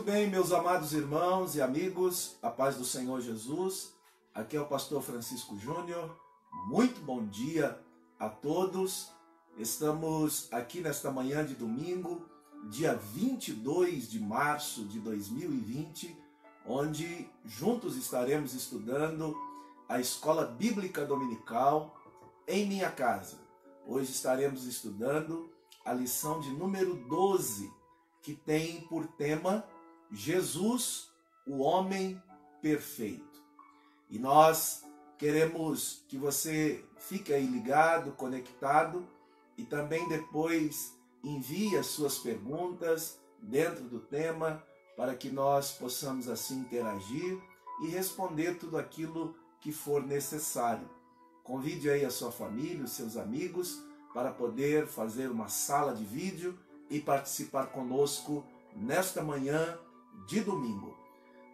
bem, meus amados irmãos e amigos, a paz do Senhor Jesus. Aqui é o pastor Francisco Júnior. Muito bom dia a todos. Estamos aqui nesta manhã de domingo, dia 22 de março de 2020, onde juntos estaremos estudando a Escola Bíblica Dominical em minha casa. Hoje estaremos estudando a lição de número 12, que tem por tema Jesus, o homem perfeito. E nós queremos que você fique aí ligado, conectado, e também depois envie as suas perguntas dentro do tema, para que nós possamos assim interagir e responder tudo aquilo que for necessário. Convide aí a sua família, os seus amigos, para poder fazer uma sala de vídeo e participar conosco nesta manhã de domingo.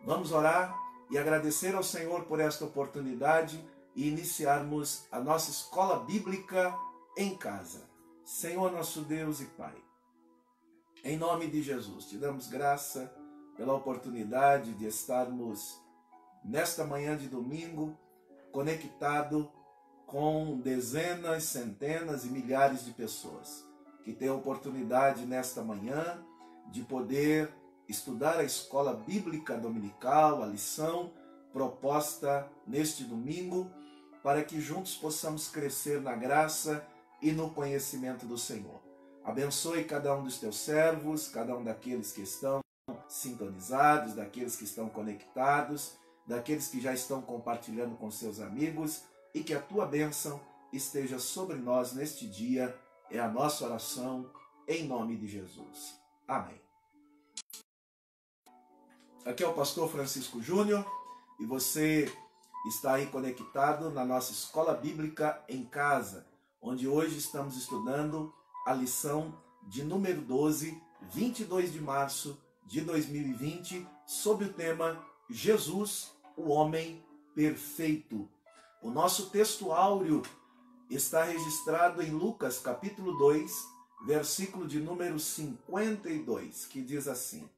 Vamos orar e agradecer ao Senhor por esta oportunidade e iniciarmos a nossa escola bíblica em casa. Senhor nosso Deus e Pai, em nome de Jesus, te damos graça pela oportunidade de estarmos nesta manhã de domingo conectado com dezenas, centenas e milhares de pessoas que têm a oportunidade nesta manhã de poder estudar a escola bíblica dominical, a lição proposta neste domingo, para que juntos possamos crescer na graça e no conhecimento do Senhor. Abençoe cada um dos teus servos, cada um daqueles que estão sintonizados, daqueles que estão conectados, daqueles que já estão compartilhando com seus amigos, e que a tua bênção esteja sobre nós neste dia. É a nossa oração em nome de Jesus. Amém. Aqui é o pastor Francisco Júnior e você está aí conectado na nossa escola bíblica em casa, onde hoje estamos estudando a lição de número 12, 22 de março de 2020, sob o tema Jesus, o homem perfeito. O nosso texto áureo está registrado em Lucas capítulo 2, versículo de número 52, que diz assim: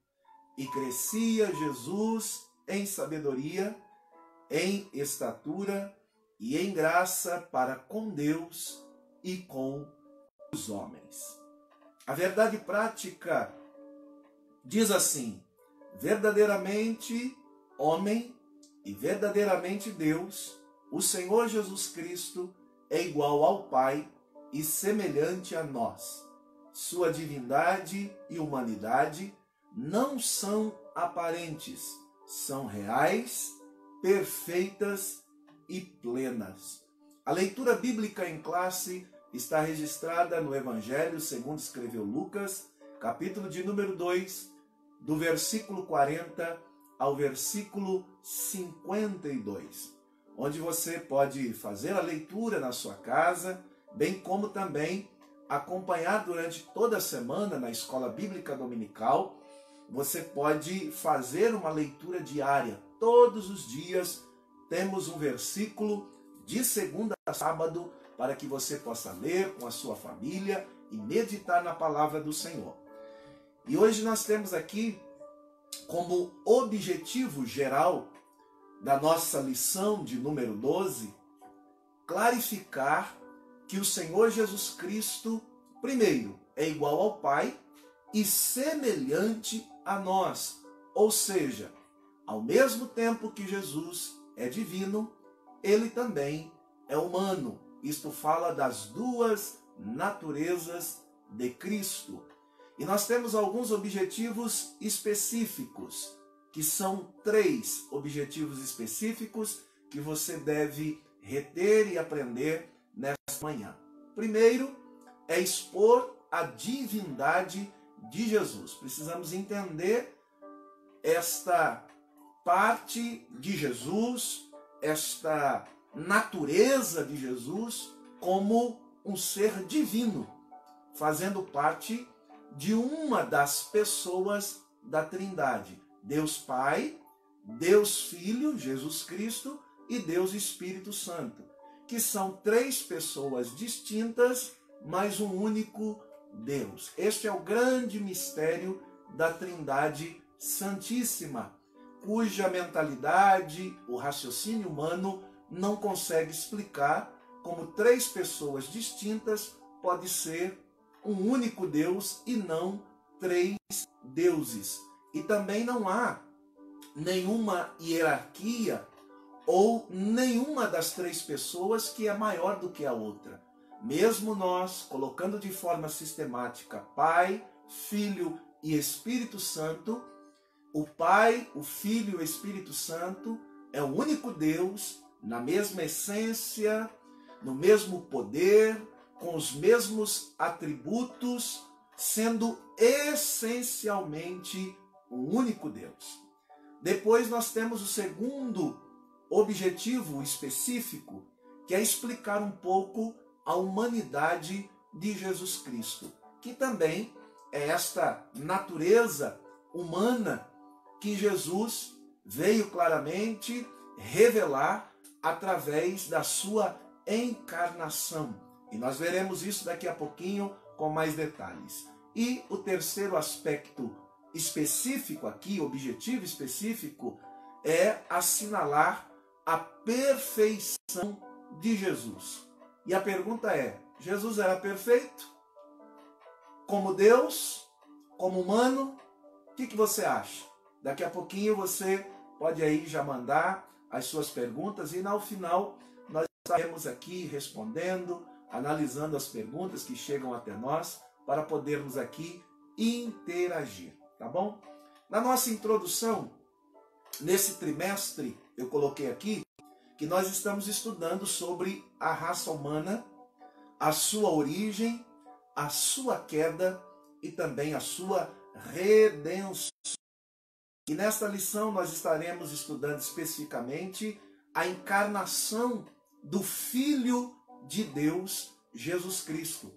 E crescia Jesus em sabedoria, em estatura e em graça para com Deus e com os homens. A verdade prática diz assim: verdadeiramente homem e verdadeiramente Deus, o Senhor Jesus Cristo é igual ao Pai e semelhante a nós. Sua divindade e humanidade não são aparentes, são reais, perfeitas e plenas. A leitura bíblica em classe está registrada no Evangelho segundo escreveu Lucas, capítulo de número 2, do versículo 40 ao versículo 52, onde você pode fazer a leitura na sua casa, bem como também acompanhar durante toda a semana na Escola Bíblica Dominical. Você pode fazer uma leitura diária. Todos os dias temos um versículo de segunda a sábado para que você possa ler com a sua família e meditar na palavra do Senhor. E hoje nós temos aqui como objetivo geral da nossa lição de número 12, clarificar que o Senhor Jesus Cristo, primeiro, é igual ao Pai e semelhante a nós. Ou seja, ao mesmo tempo que Jesus é divino, ele também é humano. Isto fala das duas naturezas de Cristo. E nós temos alguns objetivos específicos, que são 3 objetivos específicos que você deve reter e aprender nesta manhã. Primeiro, é expor a divindade de Jesus. Precisamos entender esta parte de Jesus, esta natureza de Jesus como um ser divino, fazendo parte de uma das pessoas da Trindade. Deus Pai, Deus Filho, Jesus Cristo, e Deus Espírito Santo, que são 3 pessoas distintas, mas um único Deus. Este é o grande mistério da Trindade santíssima, cuja mentalidade, o raciocínio humano não consegue explicar como três pessoas distintas pode ser um único Deus e não três deuses. E também não há nenhuma hierarquia ou nenhuma das três pessoas que é maior do que a outra. Mesmo nós, colocando de forma sistemática Pai, Filho e Espírito Santo, o Pai, o Filho e o Espírito Santo é o único Deus, na mesma essência, no mesmo poder, com os mesmos atributos, sendo essencialmente um único Deus. Depois nós temos o segundo objetivo específico, que é explicar um pouco a humanidade de Jesus Cristo, que também é esta natureza humana que Jesus veio claramente revelar através da sua encarnação. E nós veremos isso daqui a pouquinho com mais detalhes. E o terceiro aspecto específico aqui, objetivo específico, é assinalar a perfeição de Jesus. E a pergunta é: Jesus era perfeito? Como Deus? Como humano? O que você acha? Daqui a pouquinho você pode aí já mandar as suas perguntas e no final nós estaremos aqui respondendo, analisando as perguntas que chegam até nós para podermos aqui interagir, tá bom? Na nossa introdução, nesse trimestre, eu coloquei aqui que nós estamos estudando sobre a raça humana, a sua origem, a sua queda e também a sua redenção. E nesta lição nós estaremos estudando especificamente a encarnação do Filho de Deus, Jesus Cristo.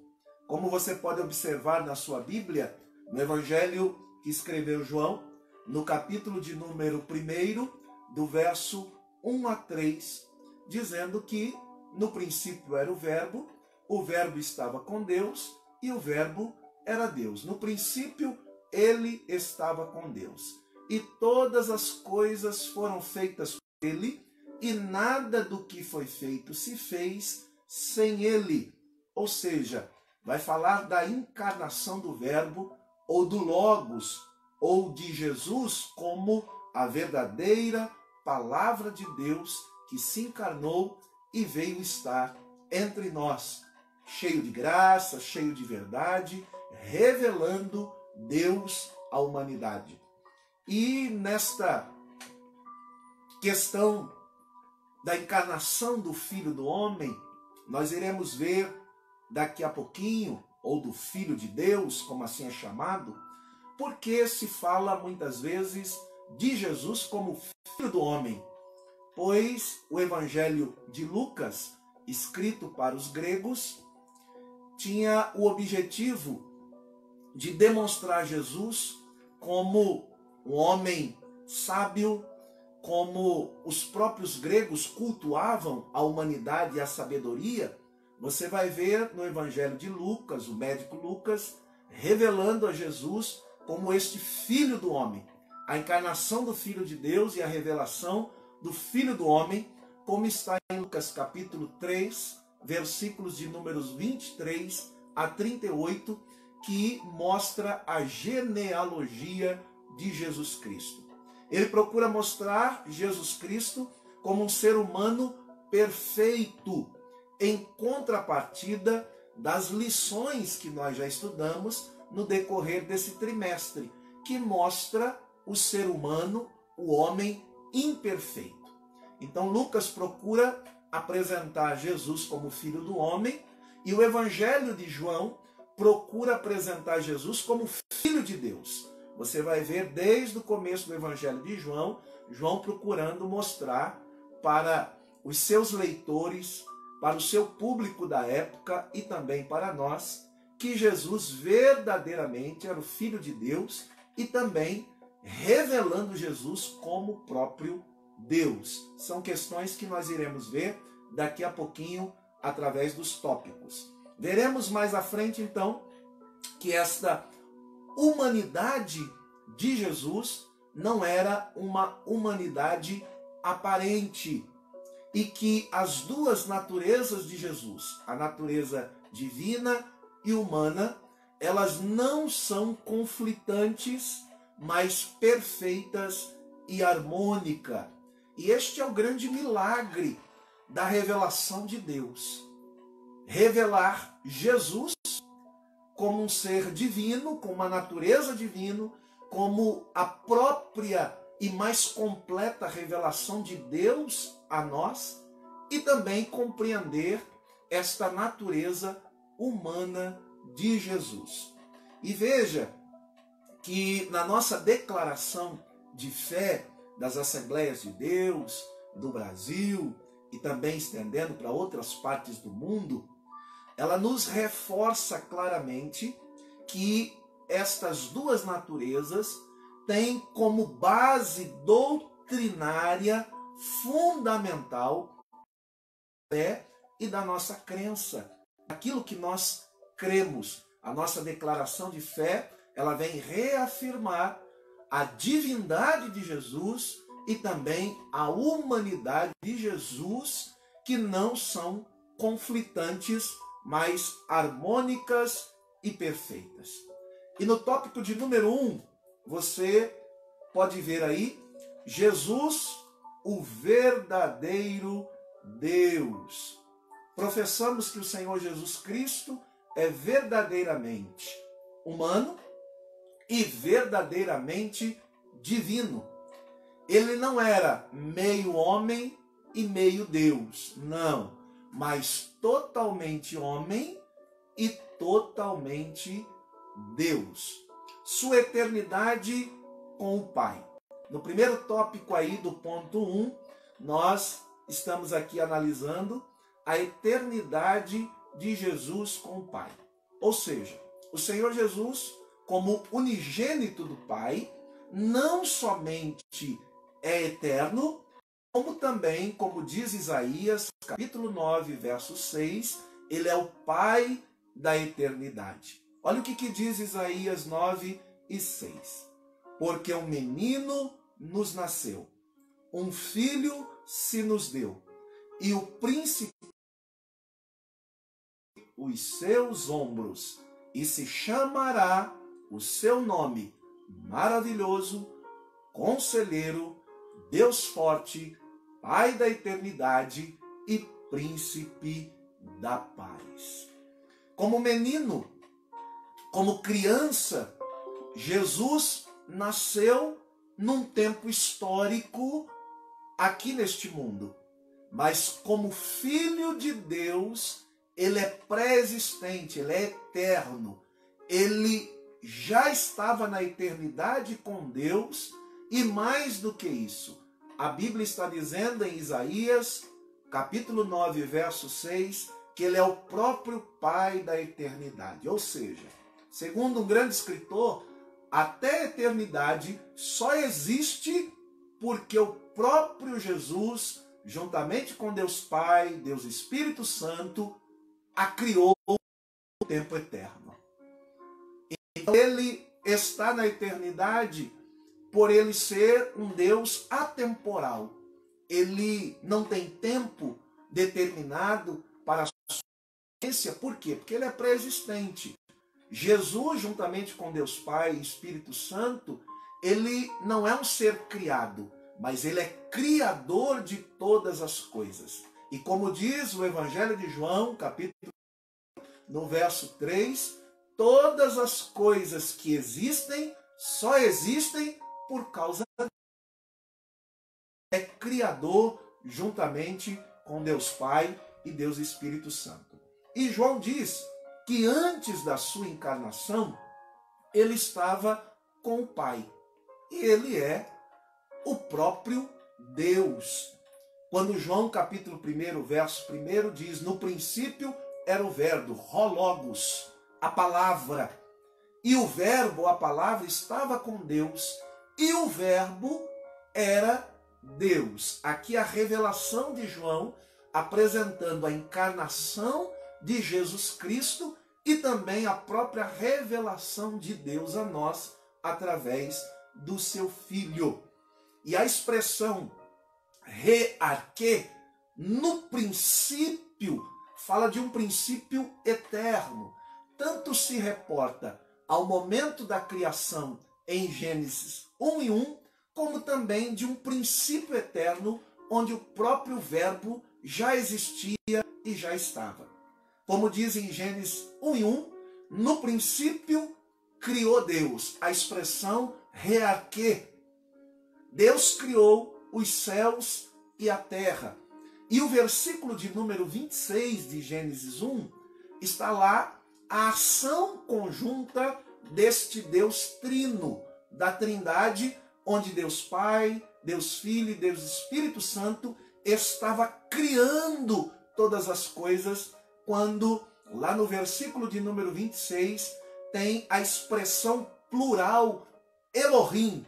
Como você pode observar na sua Bíblia, no Evangelho que escreveu João, no capítulo de número 1, do verso 1 a 3, dizendo que no princípio era o Verbo estava com Deus e o Verbo era Deus. No princípio ele estava com Deus. E todas as coisas foram feitas por ele, e nada do que foi feito se fez sem ele. Ou seja, vai falar da encarnação do Verbo, ou do Logos, ou de Jesus como a verdadeira palavra de Deus que se encarnou e veio estar entre nós, cheio de graça, cheio de verdade, revelando Deus à humanidade. E nesta questão da encarnação do Filho do Homem, nós iremos ver daqui a pouquinho, ou do Filho de Deus, como assim é chamado, porque se fala muitas vezes de Jesus como Filho do Homem, pois o Evangelho de Lucas, escrito para os gregos, tinha o objetivo de demonstrar Jesus como um homem sábio, como os próprios gregos cultuavam a humanidade e a sabedoria. Você vai ver no Evangelho de Lucas, o médico Lucas, revelando a Jesus como este Filho do Homem, a encarnação do Filho de Deus e a revelação do Filho do Homem, como está em Lucas capítulo 3, versículos de números 23 a 38, que mostra a genealogia de Jesus Cristo. Ele procura mostrar Jesus Cristo como um ser humano perfeito, em contrapartida das lições que nós já estudamos no decorrer desse trimestre, que mostra o ser humano, o homem imperfeito. Então Lucas procura apresentar Jesus como filho do homem, e o Evangelho de João procura apresentar Jesus como filho de Deus. Você vai ver desde o começo do Evangelho de João, João procurando mostrar para os seus leitores, para o seu público da época e também para nós, que Jesus verdadeiramente era o Filho de Deus e também revelando Jesus como o próprio Deus. São questões que nós iremos ver daqui a pouquinho através dos tópicos. Veremos mais à frente, então, que esta humanidade de Jesus não era uma humanidade aparente e que as duas naturezas de Jesus, a natureza divina e humana, elas não são conflitantes, mas perfeitas e harmônicas. E este é o grande milagre da revelação de Deus. Revelar Jesus como um ser divino, com uma natureza divina, como a própria e mais completa revelação de Deus a nós, e também compreender esta natureza humana de Jesus. E veja que na nossa declaração de fé das Assembleias de Deus, do Brasil e também estendendo para outras partes do mundo, ela nos reforça claramente que estas duas naturezas têm como base doutrinária fundamental da fé e da nossa crença. Aquilo que nós cremos, a nossa declaração de fé, ela vem reafirmar a divindade de Jesus e também a humanidade de Jesus, que não são conflitantes, mas harmônicas e perfeitas. E no tópico de número 1, você pode ver aí Jesus, o verdadeiro Deus. Professamos que o Senhor Jesus Cristo é verdadeiramente humano e verdadeiramente divino. Ele não era meio homem e meio Deus, não, mas totalmente homem e totalmente Deus. Sua eternidade com o Pai. No primeiro tópico aí do ponto 1, nós estamos aqui analisando a eternidade de Jesus com o Pai. Ou seja, o Senhor Jesus, como unigênito do Pai, não somente é eterno, como também, como diz Isaías, capítulo 9, verso 6, ele é o Pai da eternidade. Olha o que diz Isaías 9 e 6. Porque um menino nos nasceu, um filho se nos deu, e o príncipe os seus ombros, e se chamará o seu nome, maravilhoso, conselheiro, Deus forte, Pai da eternidade e príncipe da paz. Como menino, como criança, Jesus nasceu num tempo histórico aqui neste mundo. Mas como filho de Deus, ele é pré-existente, ele é eterno. Ele já estava na eternidade com Deus e mais do que isso, a Bíblia está dizendo em Isaías, capítulo 9, verso 6, que ele é o próprio Pai da eternidade. Ou seja, segundo um grande escritor, até a eternidade só existe porque o próprio Jesus, juntamente com Deus Pai, Deus Espírito Santo, a criou no tempo eterno. Então ele está na eternidade por ele ser um Deus atemporal. Ele não tem tempo determinado para a sua existência. Por quê? Porque ele é pré-existente. Jesus, juntamente com Deus Pai e Espírito Santo, ele não é um ser criado, mas ele é criador de todas as coisas. E como diz o Evangelho de João, capítulo no verso 3, todas as coisas que existem, só existem por causa de Deus. É criador juntamente com Deus Pai e Deus Espírito Santo. E João diz que antes da sua encarnação, ele estava com o Pai. E ele é o próprio Deus. Quando João, capítulo 1, verso 1, diz, no princípio era o verbo, Logos, a palavra. E o verbo, a palavra, estava com Deus. E o verbo era Deus. Aqui a revelação de João, apresentando a encarnação de Jesus Cristo e também a própria revelação de Deus a nós através do seu Filho. E a expressão re-arquê, no princípio, fala de um princípio eterno. Tanto se reporta ao momento da criação em Gênesis 1:1, como também de um princípio eterno, onde o próprio verbo já existia e já estava. Como diz em Gênesis 1:1, no princípio criou Deus, a expressão re-arquê. Deus criou os céus e a terra. E o versículo de número 26 de Gênesis 1 está lá a ação conjunta deste Deus trino, da Trindade, onde Deus Pai, Deus Filho e Deus Espírito Santo estava criando todas as coisas, quando lá no versículo de número 26 tem a expressão plural Elohim,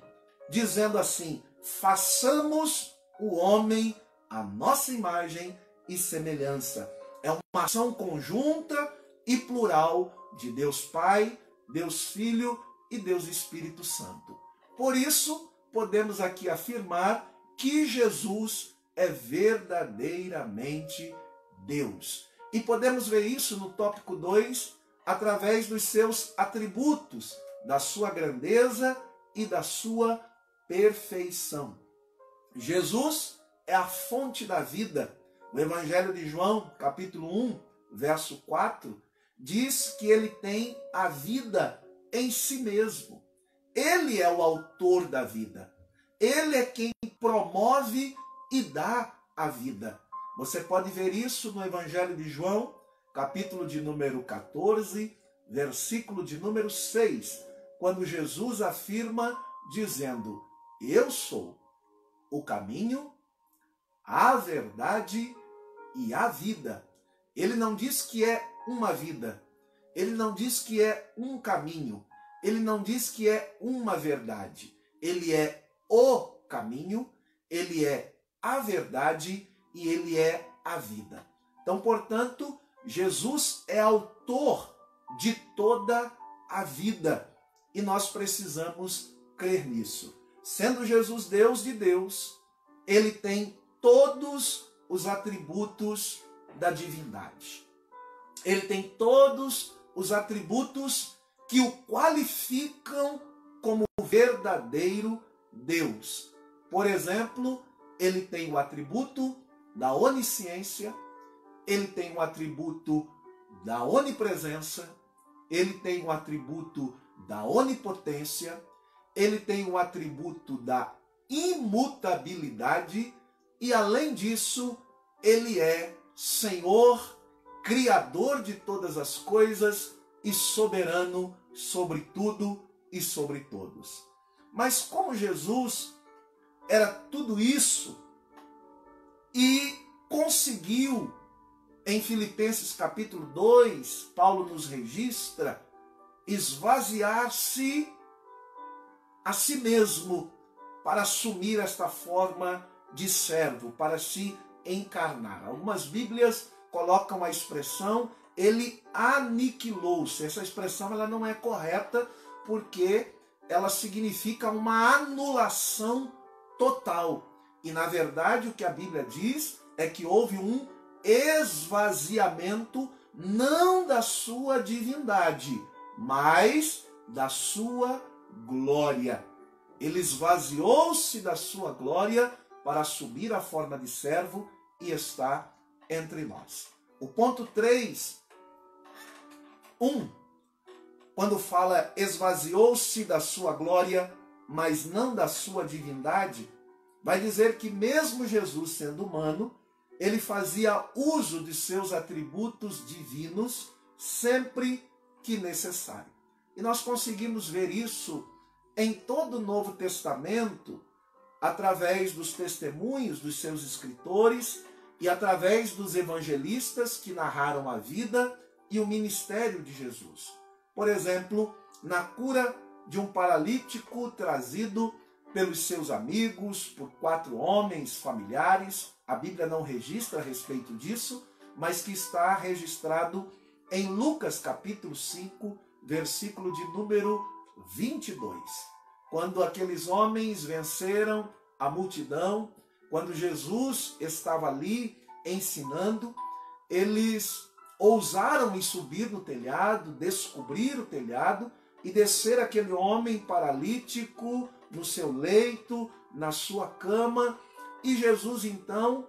dizendo assim: façamos o homem à nossa imagem e semelhança. É uma ação conjunta e plural de Deus Pai, Deus Filho e Deus Espírito Santo. Por isso, podemos aqui afirmar que Jesus é verdadeiramente Deus. E podemos ver isso no tópico 2, através dos seus atributos, da sua grandeza e da sua perfeição. Jesus é a fonte da vida. O Evangelho de João, capítulo 1, verso 4, diz que ele tem a vida em si mesmo. Ele é o autor da vida. Ele é quem promove e dá a vida. Você pode ver isso no Evangelho de João, capítulo de número 14, versículo de número 6, quando Jesus afirma dizendo: eu sou o caminho, a verdade e a vida. Ele não diz que é uma vida, ele não diz que é um caminho, ele não diz que é uma verdade. Ele é o caminho, ele é a verdade e ele é a vida. Então, portanto, Jesus é autor de toda a vida e nós precisamos crer nisso. Sendo Jesus Deus de Deus, ele tem todos os atributos da divindade. Ele tem todos os atributos que o qualificam como verdadeiro Deus. Por exemplo, ele tem o atributo da onisciência, ele tem o atributo da onipresença, ele tem o atributo da onipotência, ele tem o atributo da imutabilidade e, além disso, ele é Senhor, Criador de todas as coisas e soberano sobre tudo e sobre todos. Mas como Jesus era tudo isso e conseguiu, em Filipenses capítulo 2, Paulo nos registra, esvaziar-se a si mesmo para assumir esta forma de servo, para se encarnar. Algumas Bíblias colocam a expressão ele aniquilou-se. Essa expressão ela não é correta porque ela significa uma anulação total. E na verdade o que a Bíblia diz é que houve um esvaziamento não da sua divindade, mas da sua glória. Ele esvaziou-se da sua glória para assumir a forma de servo e estar entre nós. O ponto 3, quando fala esvaziou-se da sua glória, mas não da sua divindade, vai dizer que mesmo Jesus sendo humano, ele fazia uso de seus atributos divinos sempre que necessário. E nós conseguimos ver isso em todo o Novo Testamento, através dos testemunhos dos seus escritores e através dos evangelistas que narraram a vida e o ministério de Jesus. Por exemplo, na cura de um paralítico trazido pelos seus amigos, por 4 homens familiares, a Bíblia não registra a respeito disso, mas que está registrado em Lucas capítulo 5, versículo de número 22. quando aqueles homens venceram a multidão, quando Jesus estava ali ensinando, eles ousaram em subir no telhado, descobrir o telhado e descer aquele homem paralítico no seu leito, na sua cama. E Jesus, então,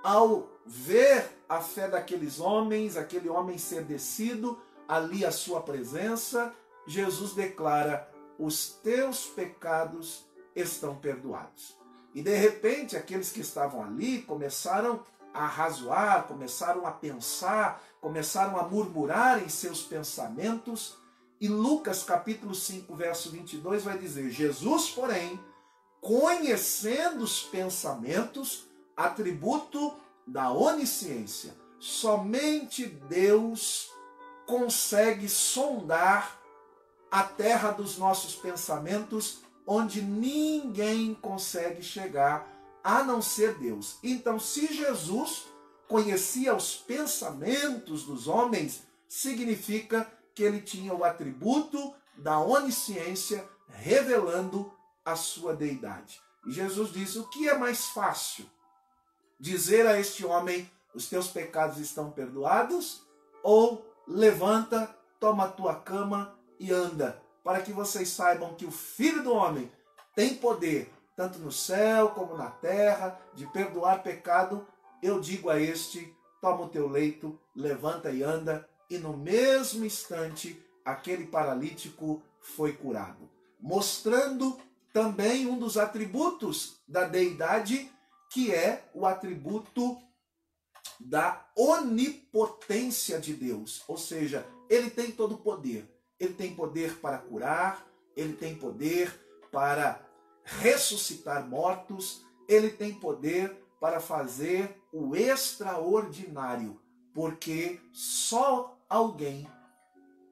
ao ver a fé daqueles homens, aquele homem ser descido ali à sua presença, Jesus declara: os teus pecados estão perdoados. E de repente, aqueles que estavam ali começaram a razoar, começaram a pensar, começaram a murmurar em seus pensamentos. E Lucas capítulo 5, verso 22 vai dizer: Jesus, porém, conhecendo os pensamentos, atributo da onisciência, somente Deus consegue sondar a terra dos nossos pensamentos, onde ninguém consegue chegar a não ser Deus. Então, se Jesus conhecia os pensamentos dos homens, significa que ele tinha o atributo da onisciência, revelando a sua deidade. E Jesus disse: o que é mais fácil? Dizer a este homem: os teus pecados estão perdoados? Ou levanta, toma a tua cama e anda, para que vocês saibam que o Filho do Homem tem poder, tanto no céu como na terra, de perdoar pecado. Eu digo a este: toma o teu leito, levanta e anda. E no mesmo instante, aquele paralítico foi curado, mostrando também um dos atributos da deidade, que é o atributo da onipotência de Deus. Ou seja, ele tem todo o poder. Ele tem poder para curar, ele tem poder para ressuscitar mortos, ele tem poder para fazer o extraordinário, porque só alguém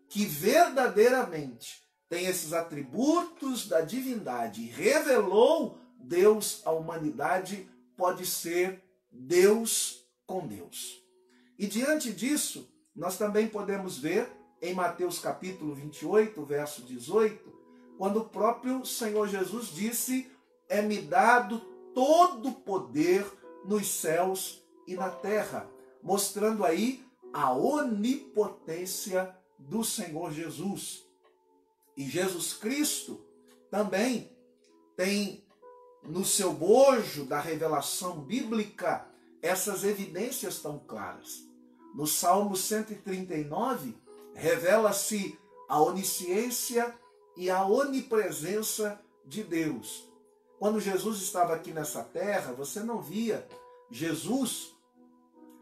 que verdadeiramente tem esses atributos da divindade e revelou Deus à humanidade pode ser Deus com Deus. E diante disso, nós também podemos ver em Mateus capítulo 28, verso 18, quando o próprio Senhor Jesus disse: é-me dado todo o poder nos céus e na terra, mostrando aí a onipotência do Senhor Jesus. E Jesus Cristo também tem no seu bojo da revelação bíblica essas evidências tão claras. No Salmo 139, revela-se a onisciência e a onipresença de Deus. Quando Jesus estava aqui nessa terra, você não via Jesus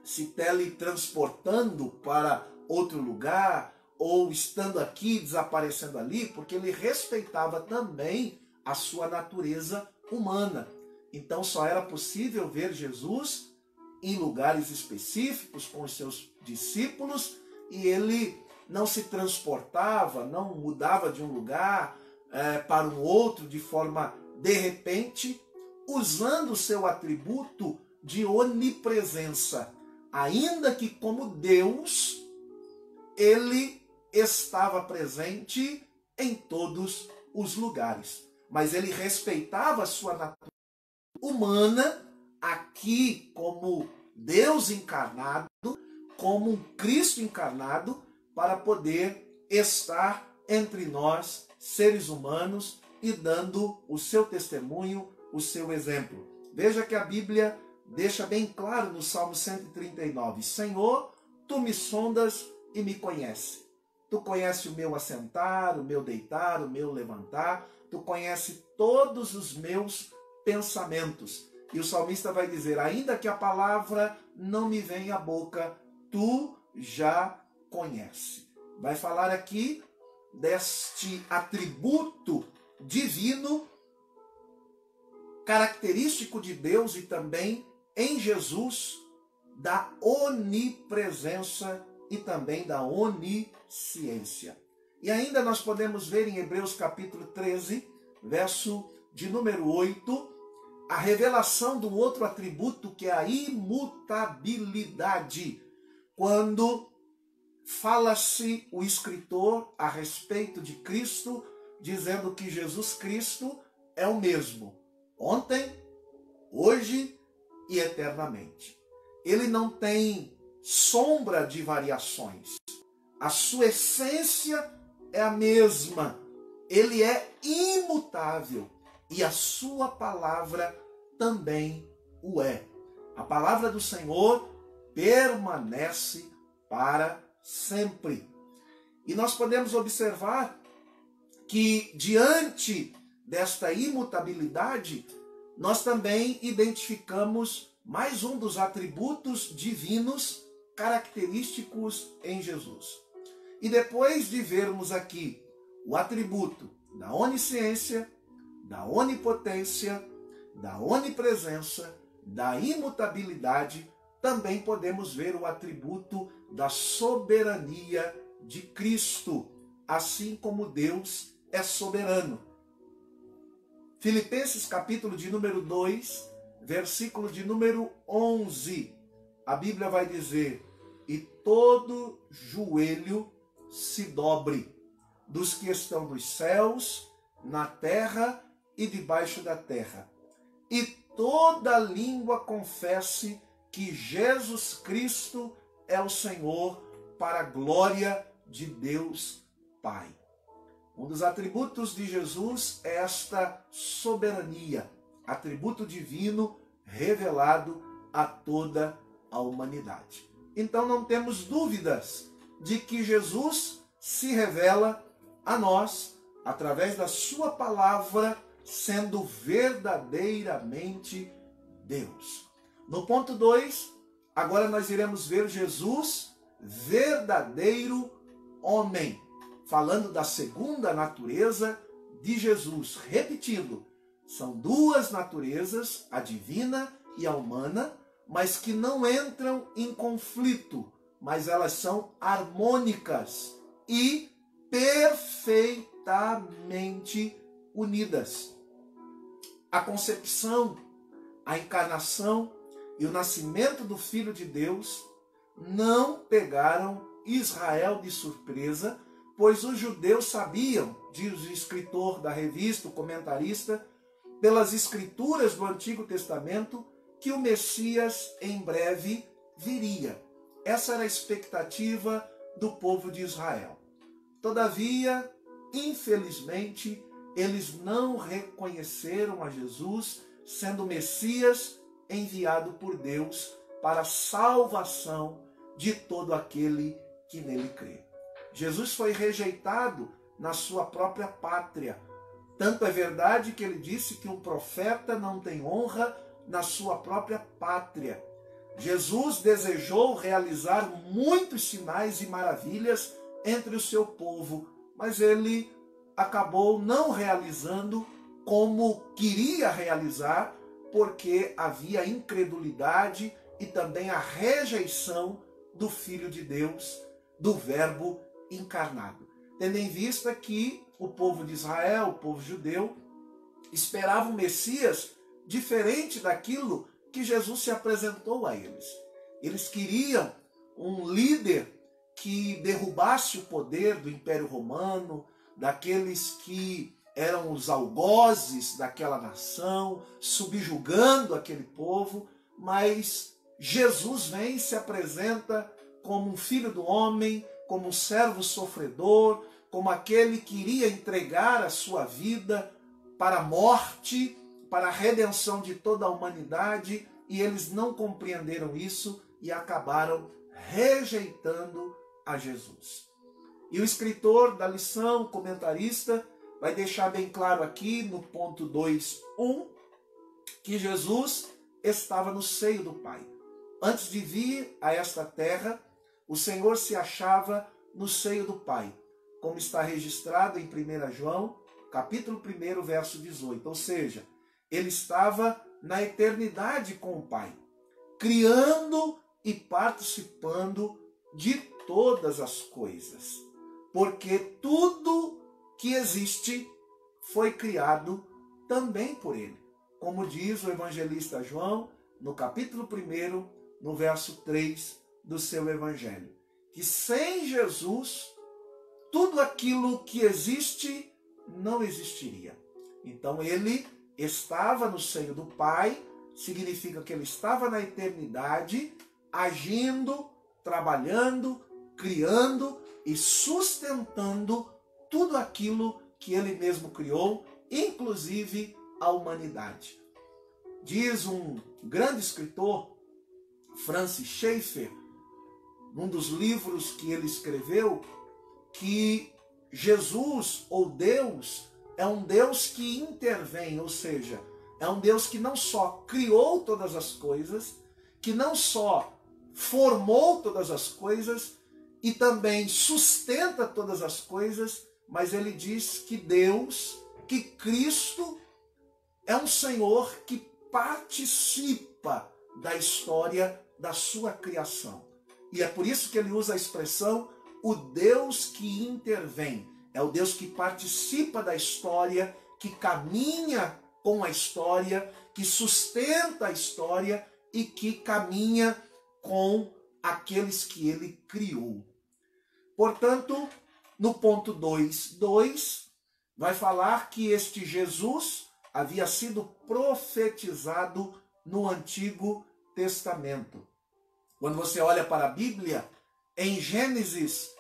se teletransportando para outro lugar, ou estando aqui, desaparecendo ali, porque ele respeitava também a sua natureza humana. Então só era possível ver Jesus em lugares específicos com os seus discípulos, e ele não se transportava, não mudava de um lugar para um outro de forma de repente, usando o seu atributo de onipresença, ainda que como Deus, ele estava presente em todos os lugares. Mas ele respeitava a sua natureza humana, aqui como Deus encarnado, como um Cristo encarnado, para poder estar entre nós, seres humanos, e dando o seu testemunho, o seu exemplo. Veja que a Bíblia deixa bem claro no Salmo 139, Senhor, tu me sondas e me conheces. Tu conheces o meu assentar, o meu deitar, o meu levantar, tu conheces todos os meus pensamentos. E o salmista vai dizer, ainda que a palavra não me venha à boca, tu já conheces. Vai falar aqui deste atributo divino, característico de Deus e também em Jesus, da onipresença e também da onisciência. E ainda nós podemos ver em Hebreus capítulo 13, verso de número 8, a revelação do outro atributo que é a imutabilidade. Quando fala-se o escritor a respeito de Cristo dizendo que Jesus Cristo é o mesmo, ontem, hoje e eternamente. Ele não tem sombra de variações. A sua essência é a mesma. Ele é imutável e a sua palavra também o é. A palavra do Senhor permanece para sempre. E nós podemos observar que diante desta imutabilidade, nós também identificamos mais um dos atributos divinos característicos em Jesus. E depois de vermos aqui o atributo da onisciência, da onipotência, da onipresença, da imutabilidade, também podemos ver o atributo da soberania de Cristo, assim como Deus é soberano. Filipenses capítulo de número 2, versículo de número 11, a Bíblia vai dizer: e todo joelho se dobre, dos que estão nos céus, na terra e debaixo da terra, e toda língua confesse que Jesus Cristo é o Senhor, para a glória de Deus Pai. Um dos atributos de Jesus é esta soberania, atributo divino revelado a toda a humanidade. Então não temos dúvidas de que Jesus se revela a nós através da sua palavra, sendo verdadeiramente Deus. No ponto 2, agora nós iremos ver Jesus verdadeiro homem, falando da segunda natureza de Jesus. Repetindo, são duas naturezas, a divina e a humana, mas que não entram em conflito, mas elas são harmônicas e perfeitamente unidas. A concepção, a encarnação e o nascimento do Filho de Deus não pegaram Israel de surpresa, pois os judeus sabiam, diz o escritor da revista, o comentarista, pelas escrituras do Antigo Testamento, que o Messias em breve viria. Essa era a expectativa do povo de Israel. Todavia, infelizmente, eles não reconheceram a Jesus sendo o Messias enviado por Deus para a salvação de todo aquele que nele crê. Jesus foi rejeitado na sua própria pátria. Tanto é verdade que ele disse que um profeta não tem honra na sua própria pátria. Jesus desejou realizar muitos sinais e maravilhas entre o seu povo, mas ele acabou não realizando como queria realizar, porque havia incredulidade e também a rejeição do Filho de Deus, do Verbo encarnado. Tendo em vista que o povo de Israel, o povo judeu, esperava um Messias diferente daquilo que Jesus se apresentou a eles. Eles queriam um líder que derrubasse o poder do Império Romano, daqueles que eram os algozes daquela nação, subjugando aquele povo, mas Jesus vem e se apresenta como um filho do homem, como um servo sofredor, como aquele que iria entregar a sua vida para a morte, para a redenção de toda a humanidade, e eles não compreenderam isso e acabaram rejeitando a Jesus. E o escritor da lição, comentarista, vai deixar bem claro aqui no ponto 2.1 que Jesus estava no seio do Pai. Antes de vir a esta terra, o Senhor se achava no seio do Pai, como está registrado em 1 João, capítulo 1, verso 18. Ou seja, ele estava na eternidade com o Pai, criando e participando de todas as coisas, porque tudo que existe foi criado também por ele. Como diz o evangelista João, no capítulo 1, no verso 3 do seu evangelho, que sem Jesus, tudo aquilo que existe não existiria. Então ele estava no seio do Pai, significa que ele estava na eternidade, agindo, trabalhando, criando e sustentando tudo aquilo que ele mesmo criou, inclusive a humanidade. Diz um grande escritor, Francis Schaeffer, num dos livros que ele escreveu, que Jesus, ou Deus, é um Deus que intervém, ou seja, é um Deus que não só criou todas as coisas, que não só formou todas as coisas e também sustenta todas as coisas, mas ele diz que Deus, que Cristo, é um Senhor que participa da história da sua criação. E é por isso que ele usa a expressão o Deus que intervém. É o Deus que participa da história, que caminha com a história, que sustenta a história e que caminha com aqueles que ele criou. Portanto, no ponto 2.2, vai falar que este Jesus havia sido profetizado no Antigo Testamento. Quando você olha para a Bíblia, em Gênesis,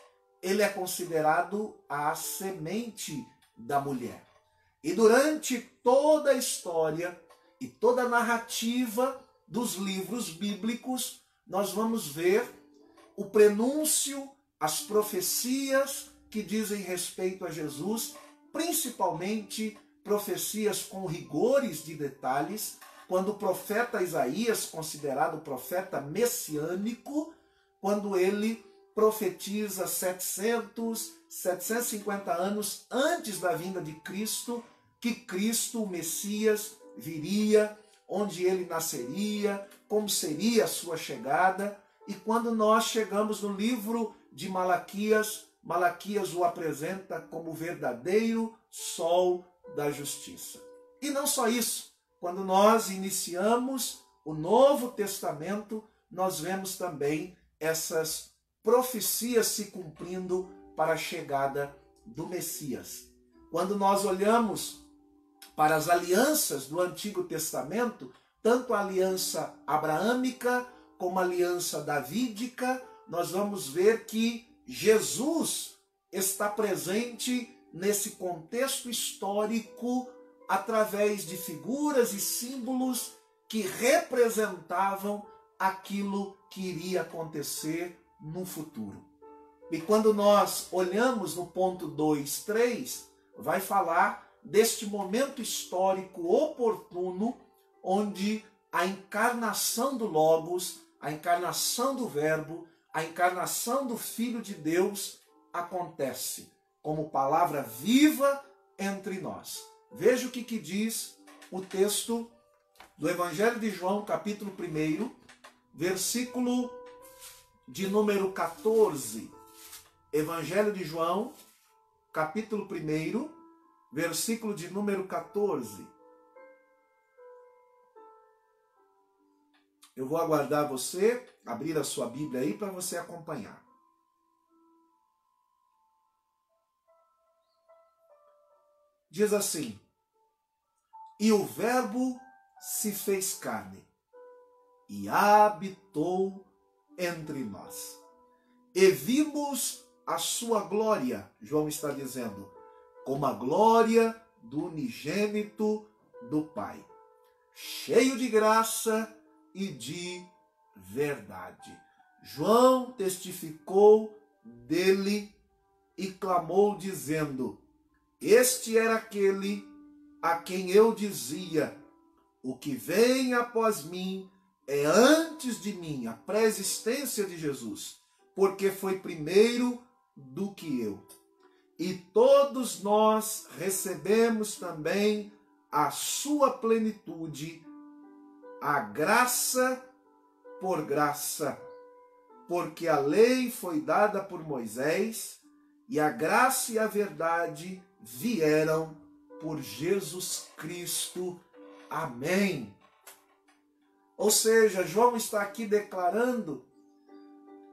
ele é considerado a semente da mulher. E durante toda a história e toda a narrativa dos livros bíblicos, nós vamos ver o prenúncio, as profecias que dizem respeito a Jesus, principalmente profecias com rigores de detalhes, quando o profeta Isaías, considerado profeta messiânico, quando ele profetiza 750 anos antes da vinda de Cristo, que Cristo, o Messias, viria, onde ele nasceria, como seria a sua chegada. E quando nós chegamos no livro de Malaquias, Malaquias o apresenta como o verdadeiro sol da justiça. E não só isso, quando nós iniciamos o Novo Testamento, nós vemos também essas profecias se cumprindo para a chegada do Messias. Quando nós olhamos para as alianças do Antigo Testamento, tanto a aliança abraâmica como a aliança davídica, nós vamos ver que Jesus está presente nesse contexto histórico através de figuras e símbolos que representavam aquilo que iria acontecer no futuro. E quando nós olhamos no ponto 2.3, vai falar deste momento histórico oportuno onde a encarnação do Logos, a encarnação do Verbo, a encarnação do Filho de Deus acontece como palavra viva entre nós. Veja o que diz o texto do Evangelho de João, capítulo 1, versículo de número 14. Evangelho de João, capítulo 1, versículo de número 14. Eu vou aguardar você abrir a sua Bíblia aí para você acompanhar. Diz assim: e o Verbo se fez carne e habitou entre nós. E vimos a sua glória, João está dizendo, como a glória do unigênito do Pai, cheio de graça e de verdade. João testificou dele e clamou dizendo: este era aquele a quem eu dizia, o que vem após mim é antes de mim, a pré-existência de Jesus, porque foi primeiro do que eu. E todos nós recebemos também a sua plenitude, a graça por graça, porque a lei foi dada por Moisés e a graça e a verdade vieram por Jesus Cristo. Amém. Ou seja, João está aqui declarando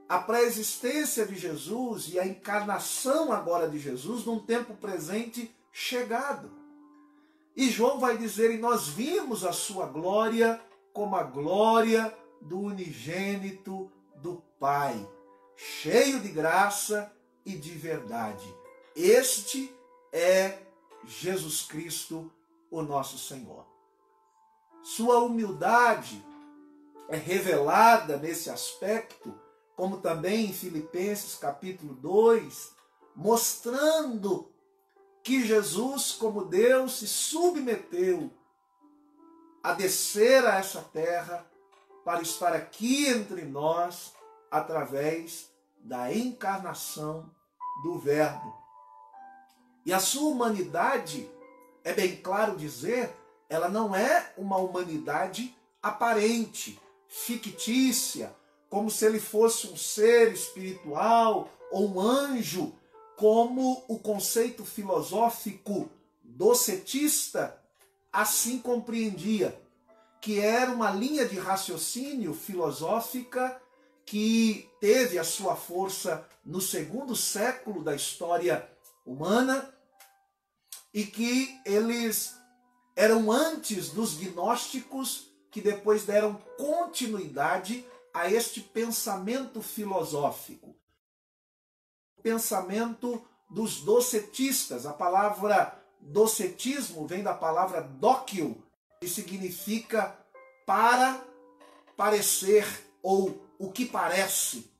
a pré-existência de Jesus e a encarnação agora de Jesus num tempo presente chegado. E João vai dizer, e nós vimos a sua glória como a glória do unigênito do Pai, cheio de graça e de verdade. Este é Jesus Cristo, o nosso Senhor. Sua humildade é revelada nesse aspecto, como também em Filipenses capítulo 2, mostrando que Jesus, como Deus, se submeteu a descer a essa terra para estar aqui entre nós através da encarnação do Verbo. E a sua humanidade, é bem claro dizer, ela não é uma humanidade aparente, fictícia, como se ele fosse um ser espiritual ou um anjo, como o conceito filosófico docetista assim compreendia, que era uma linha de raciocínio filosófica que teve a sua força no segundo século da história humana e que eles eram antes dos gnósticos, que depois deram continuidade a este pensamento filosófico. O pensamento dos docetistas. A palavra docetismo vem da palavra dóquio, que significa para parecer ou o que parece.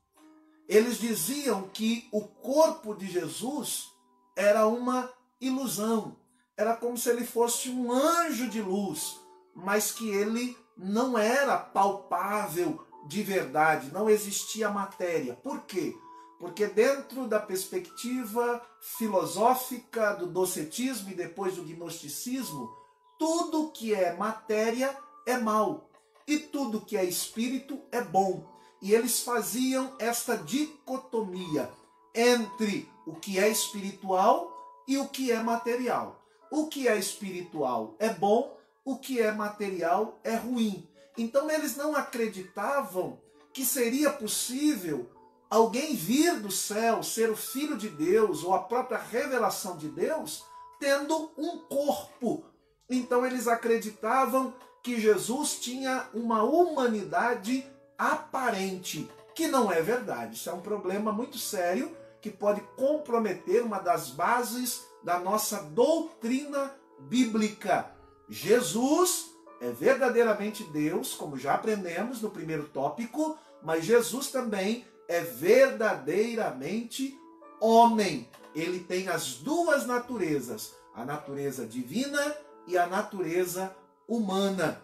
Eles diziam que o corpo de Jesus era uma ilusão. Era como se ele fosse um anjo de luz, mas que ele não era palpável de verdade, não existia matéria. Por quê? Porque dentro da perspectiva filosófica do docetismo e depois do gnosticismo, tudo que é matéria é mal e tudo que é espírito é bom. E eles faziam esta dicotomia entre o que é espiritual e o que é material. O que é espiritual é bom, o que é material é ruim. Então eles não acreditavam que seria possível alguém vir do céu, ser o Filho de Deus ou a própria revelação de Deus, tendo um corpo. Então eles acreditavam que Jesus tinha uma humanidade aparente, que não é verdade. Isso é um problema muito sério que pode comprometer uma das bases da nossa doutrina bíblica. Jesus é verdadeiramente Deus, como já aprendemos no primeiro tópico, mas Jesus também é verdadeiramente homem. Ele tem as duas naturezas, a natureza divina e a natureza humana.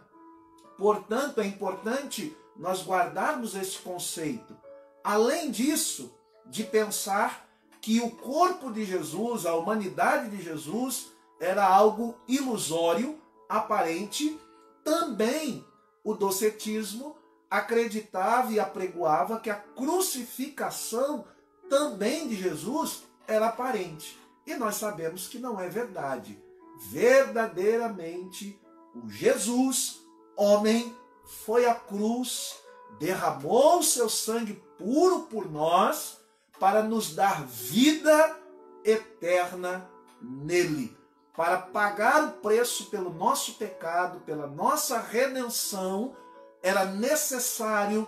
Portanto, é importante nós guardarmos esse conceito. Além disso, de pensar que o corpo de Jesus, a humanidade de Jesus, era algo ilusório, aparente, também o docetismo acreditava e apregoava que a crucificação também de Jesus era aparente. E nós sabemos que não é verdade. Verdadeiramente, o Jesus, homem, foi à cruz, derramou seu sangue puro por nós para nos dar vida eterna nele, para pagar o preço pelo nosso pecado, pela nossa redenção. Era necessário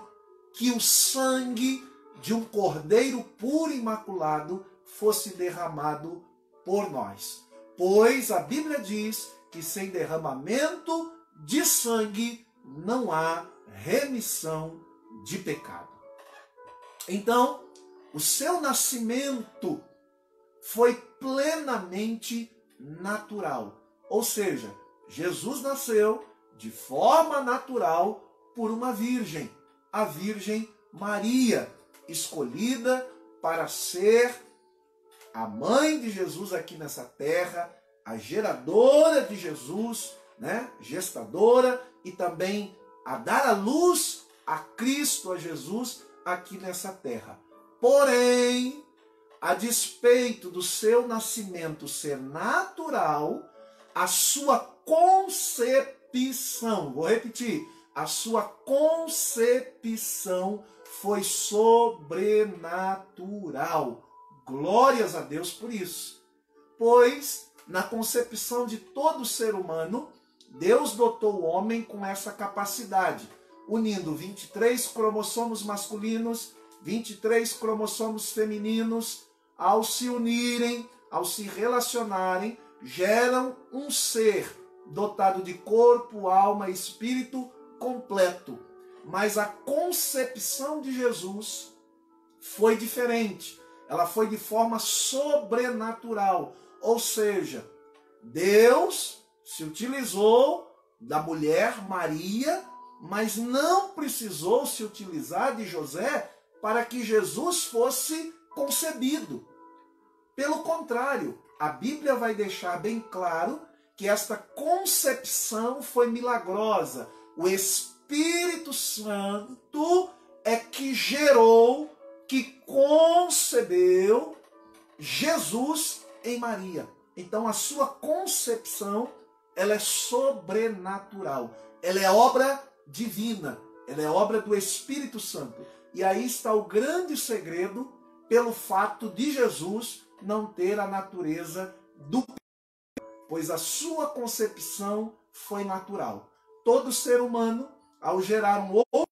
que o sangue de um cordeiro puro e imaculado fosse derramado por nós. Pois a Bíblia diz que sem derramamento de sangue não há remissão de pecado. Então, o seu nascimento foi plenamente natural. Ou seja, Jesus nasceu de forma natural por uma virgem, a Virgem Maria, escolhida para ser a mãe de Jesus aqui nessa terra, a geradora de Jesus, gestadora, e também a dar a luz a Cristo, a Jesus, aqui nessa terra. Porém, a despeito do seu nascimento ser natural, a sua concepção, vou repetir, a sua concepção foi sobrenatural. Glórias a Deus por isso. Pois na concepção de todo ser humano, Deus dotou o homem com essa capacidade, unindo 23 cromossomos masculinos, 23 cromossomos femininos. Ao se unirem, ao se relacionarem, geram um ser dotado de corpo, alma e espírito completo. Mas a concepção de Jesus foi diferente. Ela foi de forma sobrenatural. Ou seja, Deus se utilizou da mulher Maria, mas não precisou se utilizar de José para que Jesus fosse concebido. Pelo contrário, a Bíblia vai deixar bem claro que esta concepção foi milagrosa. O Espírito Santo é que gerou, que concebeu Jesus em Maria. Então a sua concepção, ela é sobrenatural. Ela é obra divina. Ela é obra do Espírito Santo. E aí está o grande segredo pelo fato de Jesus não ter a natureza do pecado, pois a sua concepção foi natural. Todo ser humano, ao gerar um outro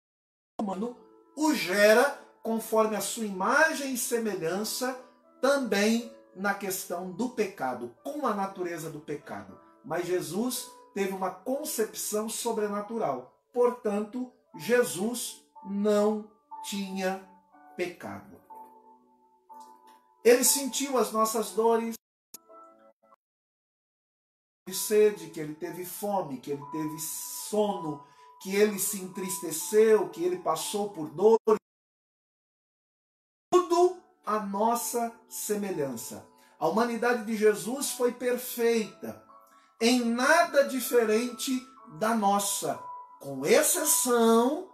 humano, o gera conforme a sua imagem e semelhança, também na questão do pecado, com a natureza do pecado. Mas Jesus teve uma concepção sobrenatural. Portanto, Jesus não tinha pecado. Ele sentiu as nossas dores de sede, que ele teve fome, que ele teve sono, que ele se entristeceu, que ele passou por dores. Tudo a nossa semelhança. A humanidade de Jesus foi perfeita, em nada diferente da nossa, com exceção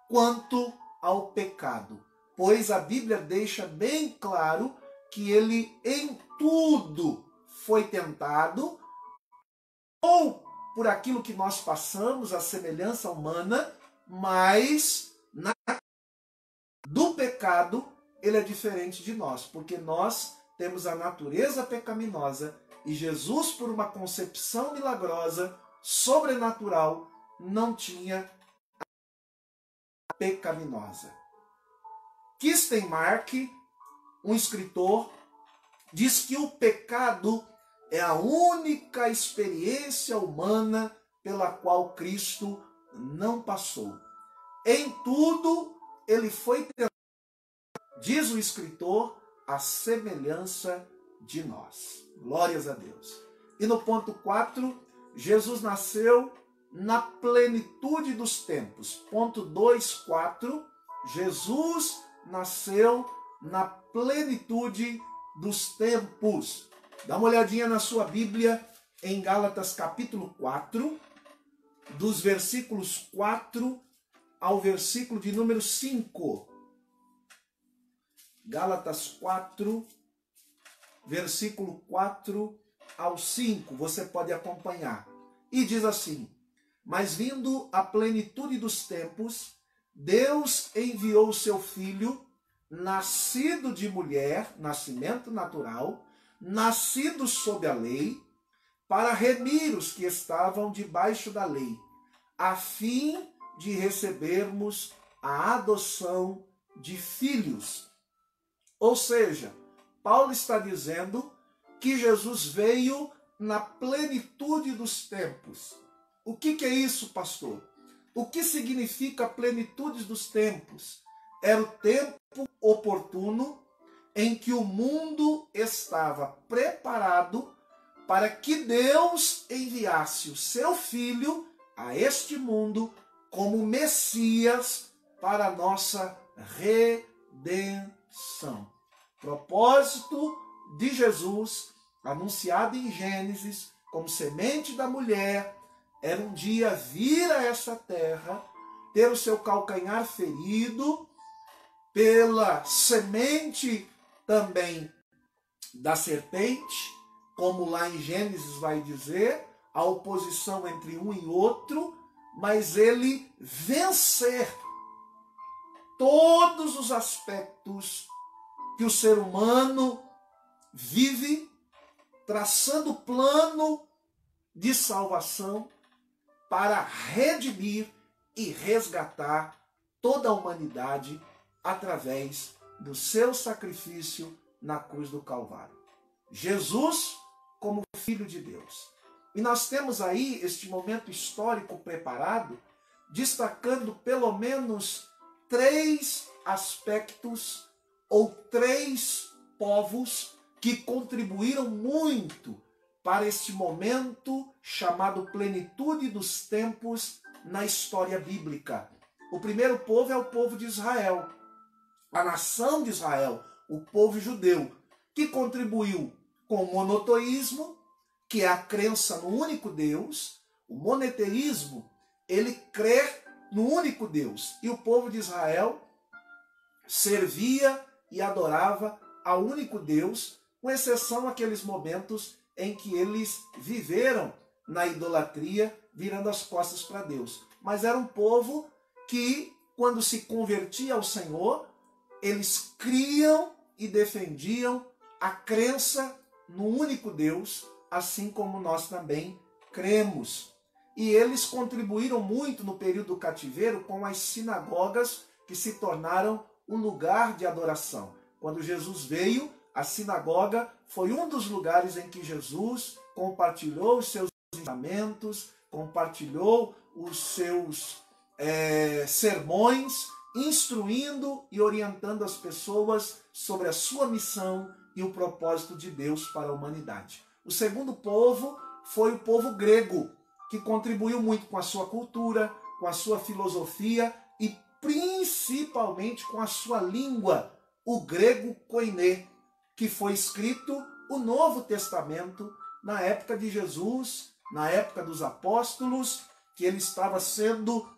quanto ao pecado. Pois a Bíblia deixa bem claro que ele em tudo foi tentado, ou por aquilo que nós passamos, a semelhança humana, mas do pecado ele é diferente de nós, porque nós temos a natureza pecaminosa e Jesus, por uma concepção milagrosa, sobrenatural, não tinha a pecaminosa. Kistenmark, um escritor, diz que o pecado é a única experiência humana pela qual Cristo não passou. Em tudo, ele foi tentado, diz o escritor, a semelhança de nós. Glórias a Deus. E no ponto 4, Jesus nasceu na plenitude dos tempos. Ponto 2.4, Jesus nasceu na plenitude dos tempos. Dá uma olhadinha na sua Bíblia em Gálatas capítulo 4, dos versículos 4 ao versículo de número 5. Gálatas 4, versículo 4 ao 5. Você pode acompanhar. E diz assim: mas vindo a plenitude dos tempos, Deus enviou o seu Filho, nascido de mulher, nascimento natural, nascido sob a lei, para remir os que estavam debaixo da lei, a fim de recebermos a adoção de filhos. Ou seja, Paulo está dizendo que Jesus veio na plenitude dos tempos. O que é isso, pastor? O que significa a plenitude dos tempos? Era o tempo oportuno em que o mundo estava preparado para que Deus enviasse o seu Filho a este mundo como Messias para a nossa redenção. Propósito de Jesus, anunciado em Gênesis, como semente da mulher, era um dia vir a essa terra, ter o seu calcanhar ferido pela semente também da serpente, como lá em Gênesis vai dizer, a oposição entre um e outro, mas ele vencer todos os aspectos que o ser humano vive, traçando o plano de salvação para redimir e resgatar toda a humanidade através do seu sacrifício na cruz do Calvário. Jesus como Filho de Deus. E nós temos aí este momento histórico preparado, destacando pelo menos 3 aspectos ou 3 povos que contribuíram muito para este momento chamado plenitude dos tempos na história bíblica. O primeiro povo é o povo de Israel, a nação de Israel, o povo judeu, que contribuiu com o monoteísmo, que é a crença no único Deus. O monoteísmo, ele crê no único Deus. E o povo de Israel servia e adorava ao único Deus, com exceção aqueles momentos em que eles viveram na idolatria, virando as costas para Deus. Mas era um povo que, quando se convertia ao Senhor, eles criam e defendiam a crença no único Deus, assim como nós também cremos. E eles contribuíram muito no período do cativeiro com as sinagogas que se tornaram um lugar de adoração. Quando Jesus veio, a sinagoga foi um dos lugares em que Jesus compartilhou os seus ensinamentos, compartilhou os seus sermões, instruindo e orientando as pessoas sobre a sua missão e o propósito de Deus para a humanidade. O segundo povo foi o povo grego, que contribuiu muito com a sua cultura, com a sua filosofia e principalmente com a sua língua, o grego koiné, que foi escrito o Novo Testamento na época de Jesus, na época dos apóstolos, que ele estava sendo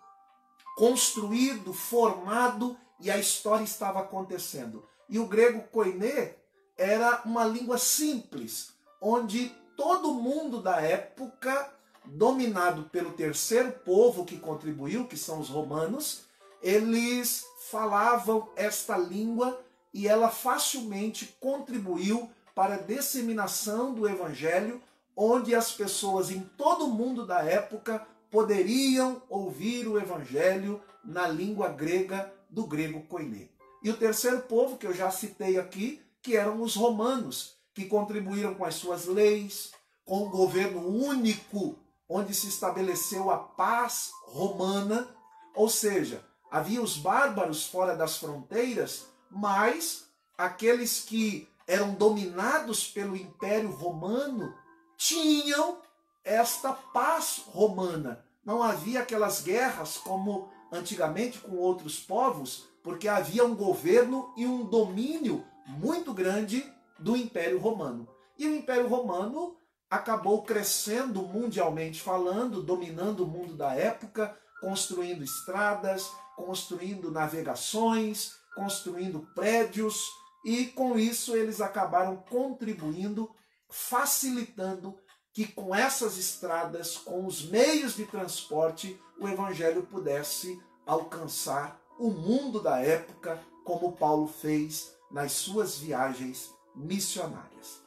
construído, formado e a história estava acontecendo. E o grego koiné era uma língua simples, onde todo mundo da época, dominado pelo terceiro povo que contribuiu, que são os romanos, eles falavam esta língua e ela facilmente contribuiu para a disseminação do evangelho, onde as pessoas em todo o mundo da época poderiam ouvir o evangelho na língua grega do grego koiné. E o terceiro povo, que eu já citei aqui, que eram os romanos, que contribuíram com as suas leis, com um governo único, onde se estabeleceu a paz romana, ou seja, havia os bárbaros fora das fronteiras, mas aqueles que eram dominados pelo Império Romano tinham esta paz romana. Não havia aquelas guerras como antigamente com outros povos, porque havia um governo e um domínio muito grande do Império Romano. E o Império Romano acabou crescendo mundialmente falando, dominando o mundo da época, construindo estradas, construindo navegações, construindo prédios, e com isso eles acabaram contribuindo, facilitando que com essas estradas, com os meios de transporte, o evangelho pudesse alcançar o mundo da época, como Paulo fez nas suas viagens missionárias.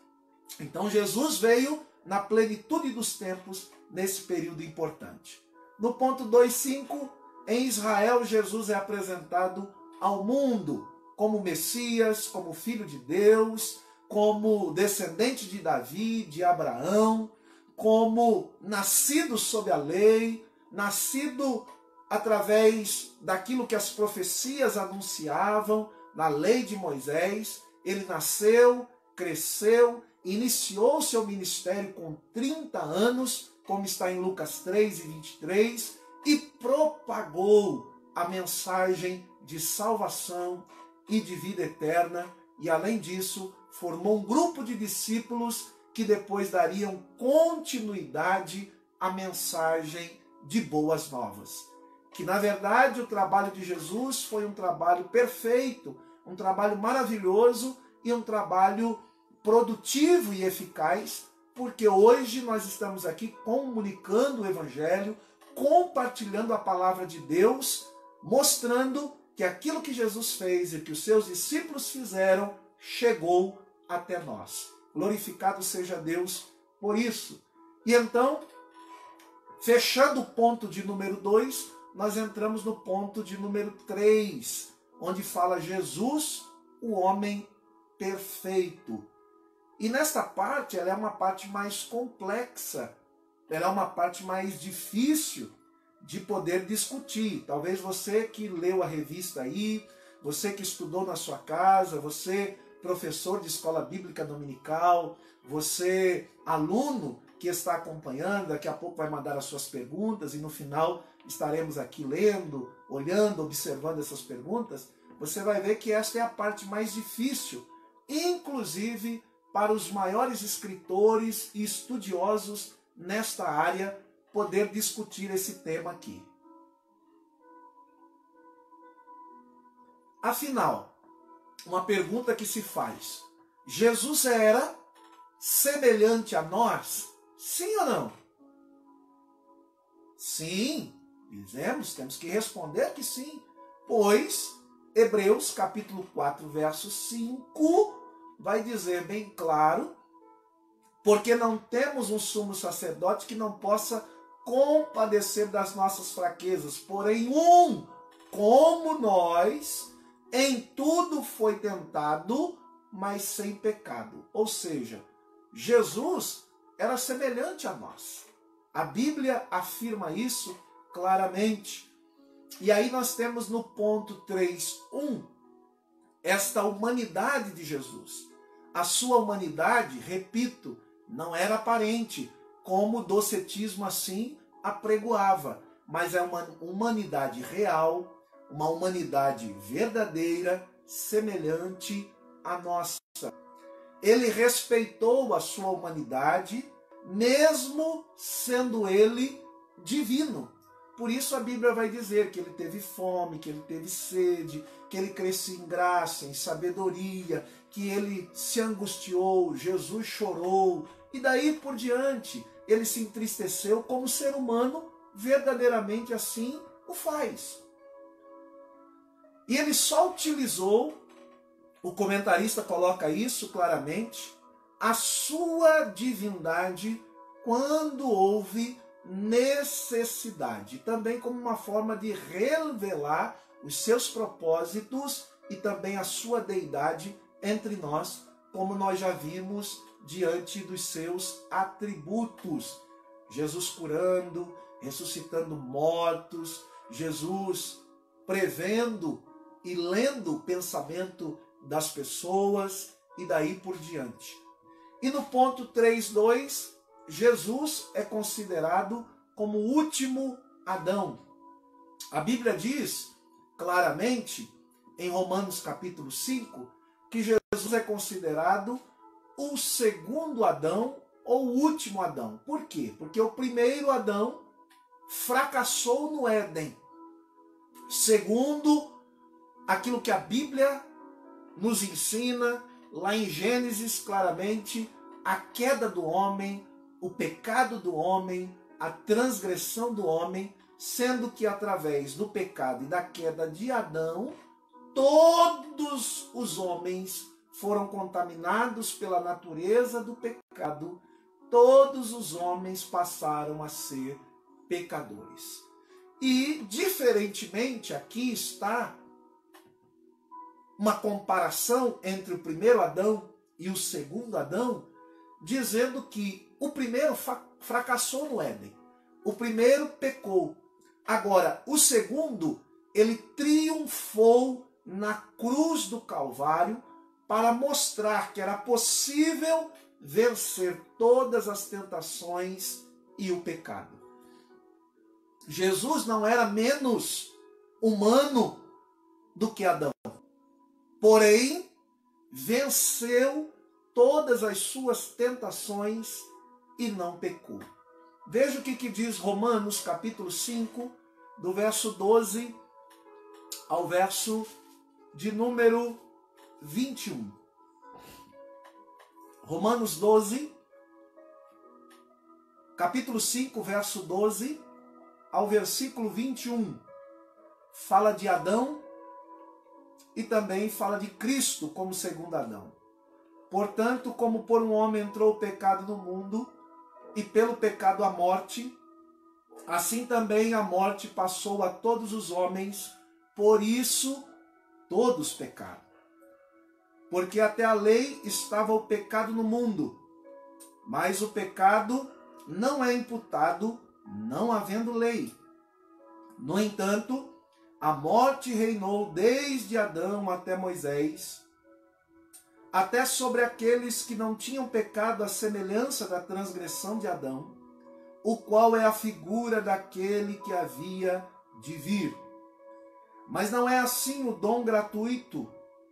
Então Jesus veio na plenitude dos tempos nesse período importante. No ponto 2.5, em Israel Jesus é apresentado ao mundo como Messias, como Filho de Deus, como descendente de Davi, de Abraão, como nascido sob a lei, nascido através daquilo que as profecias anunciavam, na lei de Moisés. Ele nasceu, cresceu, iniciou seu ministério com 30 anos, como está em Lucas 3:23, e propagou a mensagem de salvação e de vida eterna, e além disso, formou um grupo de discípulos que depois dariam continuidade à mensagem de boas novas. Que, na verdade, o trabalho de Jesus foi um trabalho perfeito, um trabalho maravilhoso e um trabalho produtivo e eficaz, porque hoje nós estamos aqui comunicando o Evangelho, compartilhando a palavra de Deus, mostrando que aquilo que Jesus fez e que os seus discípulos fizeram chegou até nós. Glorificado seja Deus por isso. E então, fechando o ponto de número 2, nós entramos no ponto de número 3, onde fala Jesus, o homem perfeito. E nesta parte, ela é uma parte mais complexa, ela é uma parte mais difícil de poder discutir. Talvez você que leu a revista aí, você que estudou na sua casa, você professor de escola bíblica dominical, você aluno que está acompanhando, daqui a pouco vai mandar as suas perguntas e no final estaremos aqui lendo, olhando, observando essas perguntas. Você vai ver que esta é a parte mais difícil, inclusive para os maiores escritores e estudiosos nesta área, poder discutir esse tema aqui. Afinal, uma pergunta que se faz: Jesus era semelhante a nós? Sim ou não? Sim, temos que responder que sim, pois Hebreus capítulo 4, verso 5 vai dizer bem claro: porque não temos um sumo sacerdote que não possa compadecer das nossas fraquezas, porém como nós, em tudo foi tentado, mas sem pecado. Ou seja, Jesus era semelhante a nós. A Bíblia afirma isso claramente. E aí nós temos no ponto 3.1 esta humanidade de Jesus. A sua humanidade, repito, não era aparente, como o docetismo assim apregoava, mas é uma humanidade real, uma humanidade verdadeira, semelhante à nossa. Ele respeitou a sua humanidade, mesmo sendo ele divino. Por isso a Bíblia vai dizer que ele teve fome, que ele teve sede, que ele crescia em graça, em sabedoria, que ele se angustiou, Jesus chorou, e daí por diante ele se entristeceu, como ser humano verdadeiramente assim o faz. E ele só utilizou, o comentarista coloca isso claramente, a sua divindade quando houve necessidade, também como uma forma de revelar os seus propósitos e também a sua deidade entre nós, como nós já vimos diante dos seus atributos. Jesus curando, ressuscitando mortos, Jesus prevendo e lendo o pensamento das pessoas e daí por diante. E no ponto 3.2, Jesus é considerado como o último Adão. A Bíblia diz claramente, em Romanos capítulo 5, que Jesus é considerado o segundo Adão ou o último Adão. Por quê? Porque o primeiro Adão fracassou no Éden. Segundo aquilo que a Bíblia nos ensina, lá em Gênesis claramente, a queda do homem, o pecado do homem, a transgressão do homem, sendo que através do pecado e da queda de Adão, todos os homens foram contaminados pela natureza do pecado, todos os homens passaram a ser pecadores. E, diferentemente, aqui está uma comparação entre o primeiro Adão e o segundo Adão, dizendo que o primeiro fracassou no Éden, o primeiro pecou. Agora, o segundo, ele triunfou na cruz do Calvário para mostrar que era possível vencer todas as tentações e o pecado. Jesus não era menos humano do que Adão, porém, venceu todas as suas tentações e não pecou. Veja o que diz Romanos capítulo 5, do verso 12 ao verso de número 21. Romanos 12, capítulo 5, verso 12 ao versículo 21. Fala de Adão e também fala de Cristo como segundo Adão. Portanto, como por um homem entrou o pecado no mundo, e pelo pecado a morte, assim também a morte passou a todos os homens, por isso todos pecaram. Porque até a lei estava o pecado no mundo, mas o pecado não é imputado, não havendo lei. No entanto, a morte reinou desde Adão até Moisés, até sobre aqueles que não tinham pecado à semelhança da transgressão de Adão, o qual é a figura daquele que havia de vir. Mas não é assim o dom gratuito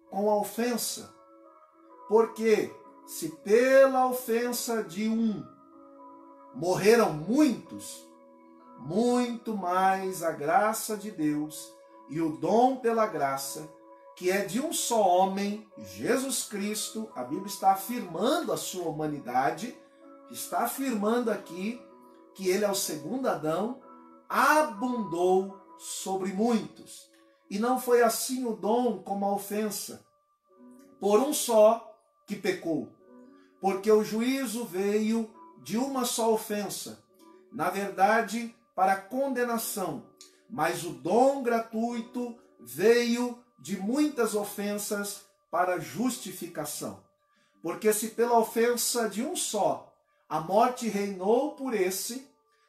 com a ofensa, porque se pela ofensa de um morreram muitos, muito mais a graça de Deus e o dom pela graça, que é de um só homem, Jesus Cristo. A Bíblia está afirmando a sua humanidade, está afirmando aqui que ele é o segundo Adão, abundou sobre muitos. E não foi assim o dom como a ofensa, por um só que pecou, porque o juízo veio de uma só ofensa, na verdade, para condenação, mas o dom gratuito veio de muitas ofensas para justificação. Porque se pela ofensa de um só a morte reinou por esse,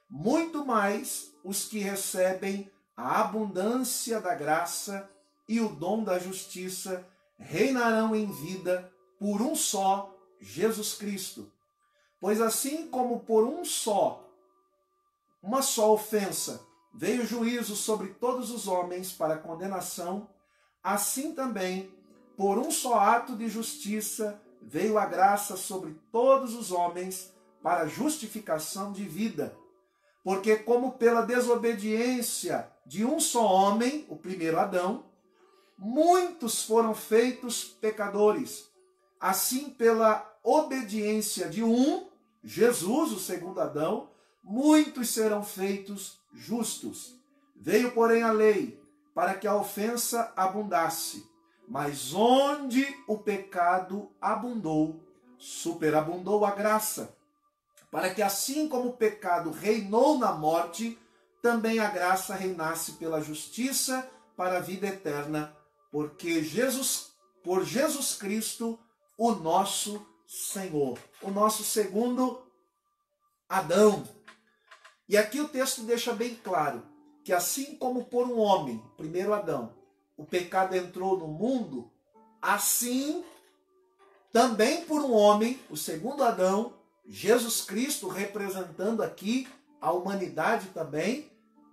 muito mais os que recebem a abundância da graça e o dom da justiça reinarão em vida por um só, Jesus Cristo. Pois assim como por uma só ofensa, veio o juízo sobre todos os homens para condenação, assim também, por um só ato de justiça, veio a graça sobre todos os homens para justificação de vida. Porque como pela desobediência de um só homem, o primeiro Adão, muitos foram feitos pecadores, assim pela obediência de um, Jesus, o segundo Adão, muitos serão feitos justos. Veio, porém, a lei para que a ofensa abundasse, mas onde o pecado abundou, superabundou a graça, para que assim como o pecado reinou na morte, também a graça reinasse pela justiça para a vida eterna, porque por Jesus Cristo, o nosso Senhor, o nosso segundo Adão. E aqui o texto deixa bem claro que assim como por um homem, primeiro Adão, o pecado entrou no mundo, assim também por um homem, o segundo Adão, Jesus Cristo, representando aqui a humanidade também,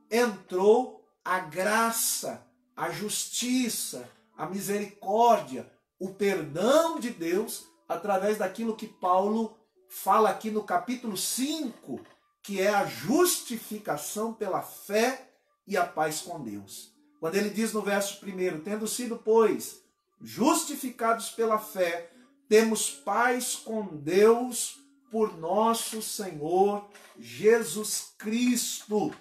entrou a graça, a justiça, a misericórdia, o perdão de Deus, através daquilo que Paulo fala aqui no capítulo 5, que é a justificação pela fé e a paz com Deus. Quando ele diz no verso 1, tendo sido, pois, justificados pela fé, temos paz com Deus por nosso Senhor Jesus Cristo.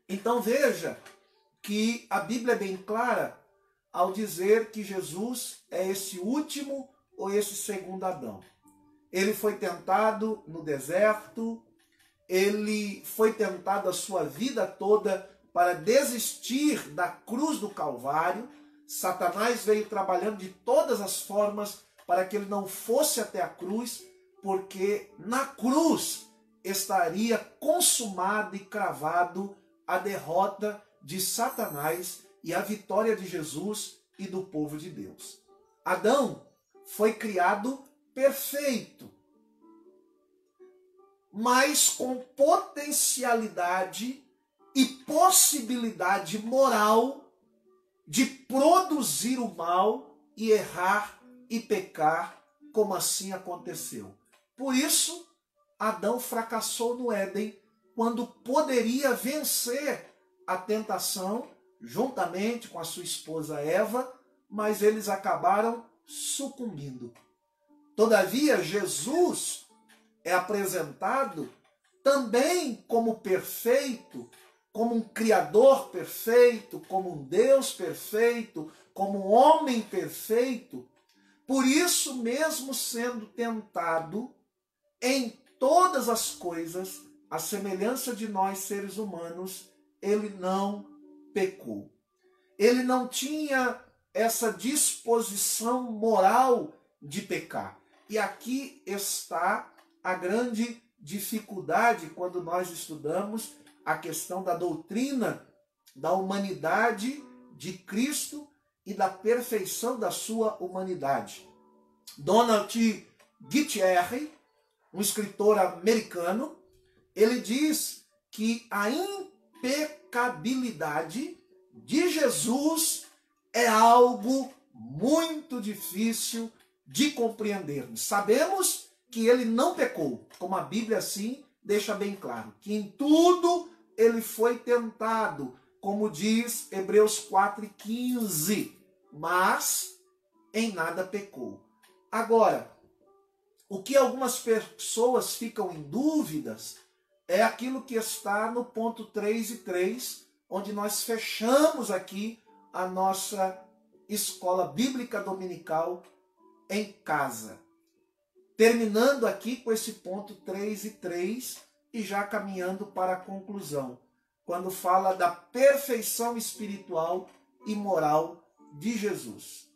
Então veja que a Bíblia é bem clara ao dizer que Jesus é esse último ou esse segundo Adão. Ele foi tentado no deserto, ele foi tentado a sua vida toda para desistir da cruz do Calvário. Satanás veio trabalhando de todas as formas para que ele não fosse até a cruz, porque na cruz estaria consumado e cravado a derrota de Satanás e a vitória de Jesus e do povo de Deus. Adão foi criado perfeito, mas com potencialidade e possibilidade moral de produzir o mal e errar e pecar, como assim aconteceu. Por isso, Adão fracassou no Éden, quando poderia vencer a tentação, juntamente com a sua esposa Eva, mas eles acabaram sucumbindo. Todavia, Jesus é apresentado também como perfeito, como um Criador perfeito, como um Deus perfeito, como um homem perfeito, Por isso, mesmo sendo tentado em todas as coisas, à semelhança de nós seres humanos, ele não pecou. Ele não tinha essa disposição moral de pecar. E aqui está a grande dificuldade quando nós estudamos a questão da doutrina da humanidade de Cristo e da perfeição da sua humanidade. Donald Guittieri, um escritor americano, ele diz que a impecabilidade de Jesus é algo muito difícil de compreendermos. Sabemos que ele não pecou, como a Bíblia assim deixa bem claro, que em tudo ele foi tentado, como diz Hebreus 4:15, mas em nada pecou. Agora, o que algumas pessoas ficam em dúvidas é aquilo que está no ponto 3 e 3, onde nós fechamos aqui a nossa escola bíblica dominical em casa. Terminando aqui com esse ponto 3 e 3 e já caminhando para a conclusão, quando fala da perfeição espiritual e moral de Jesus.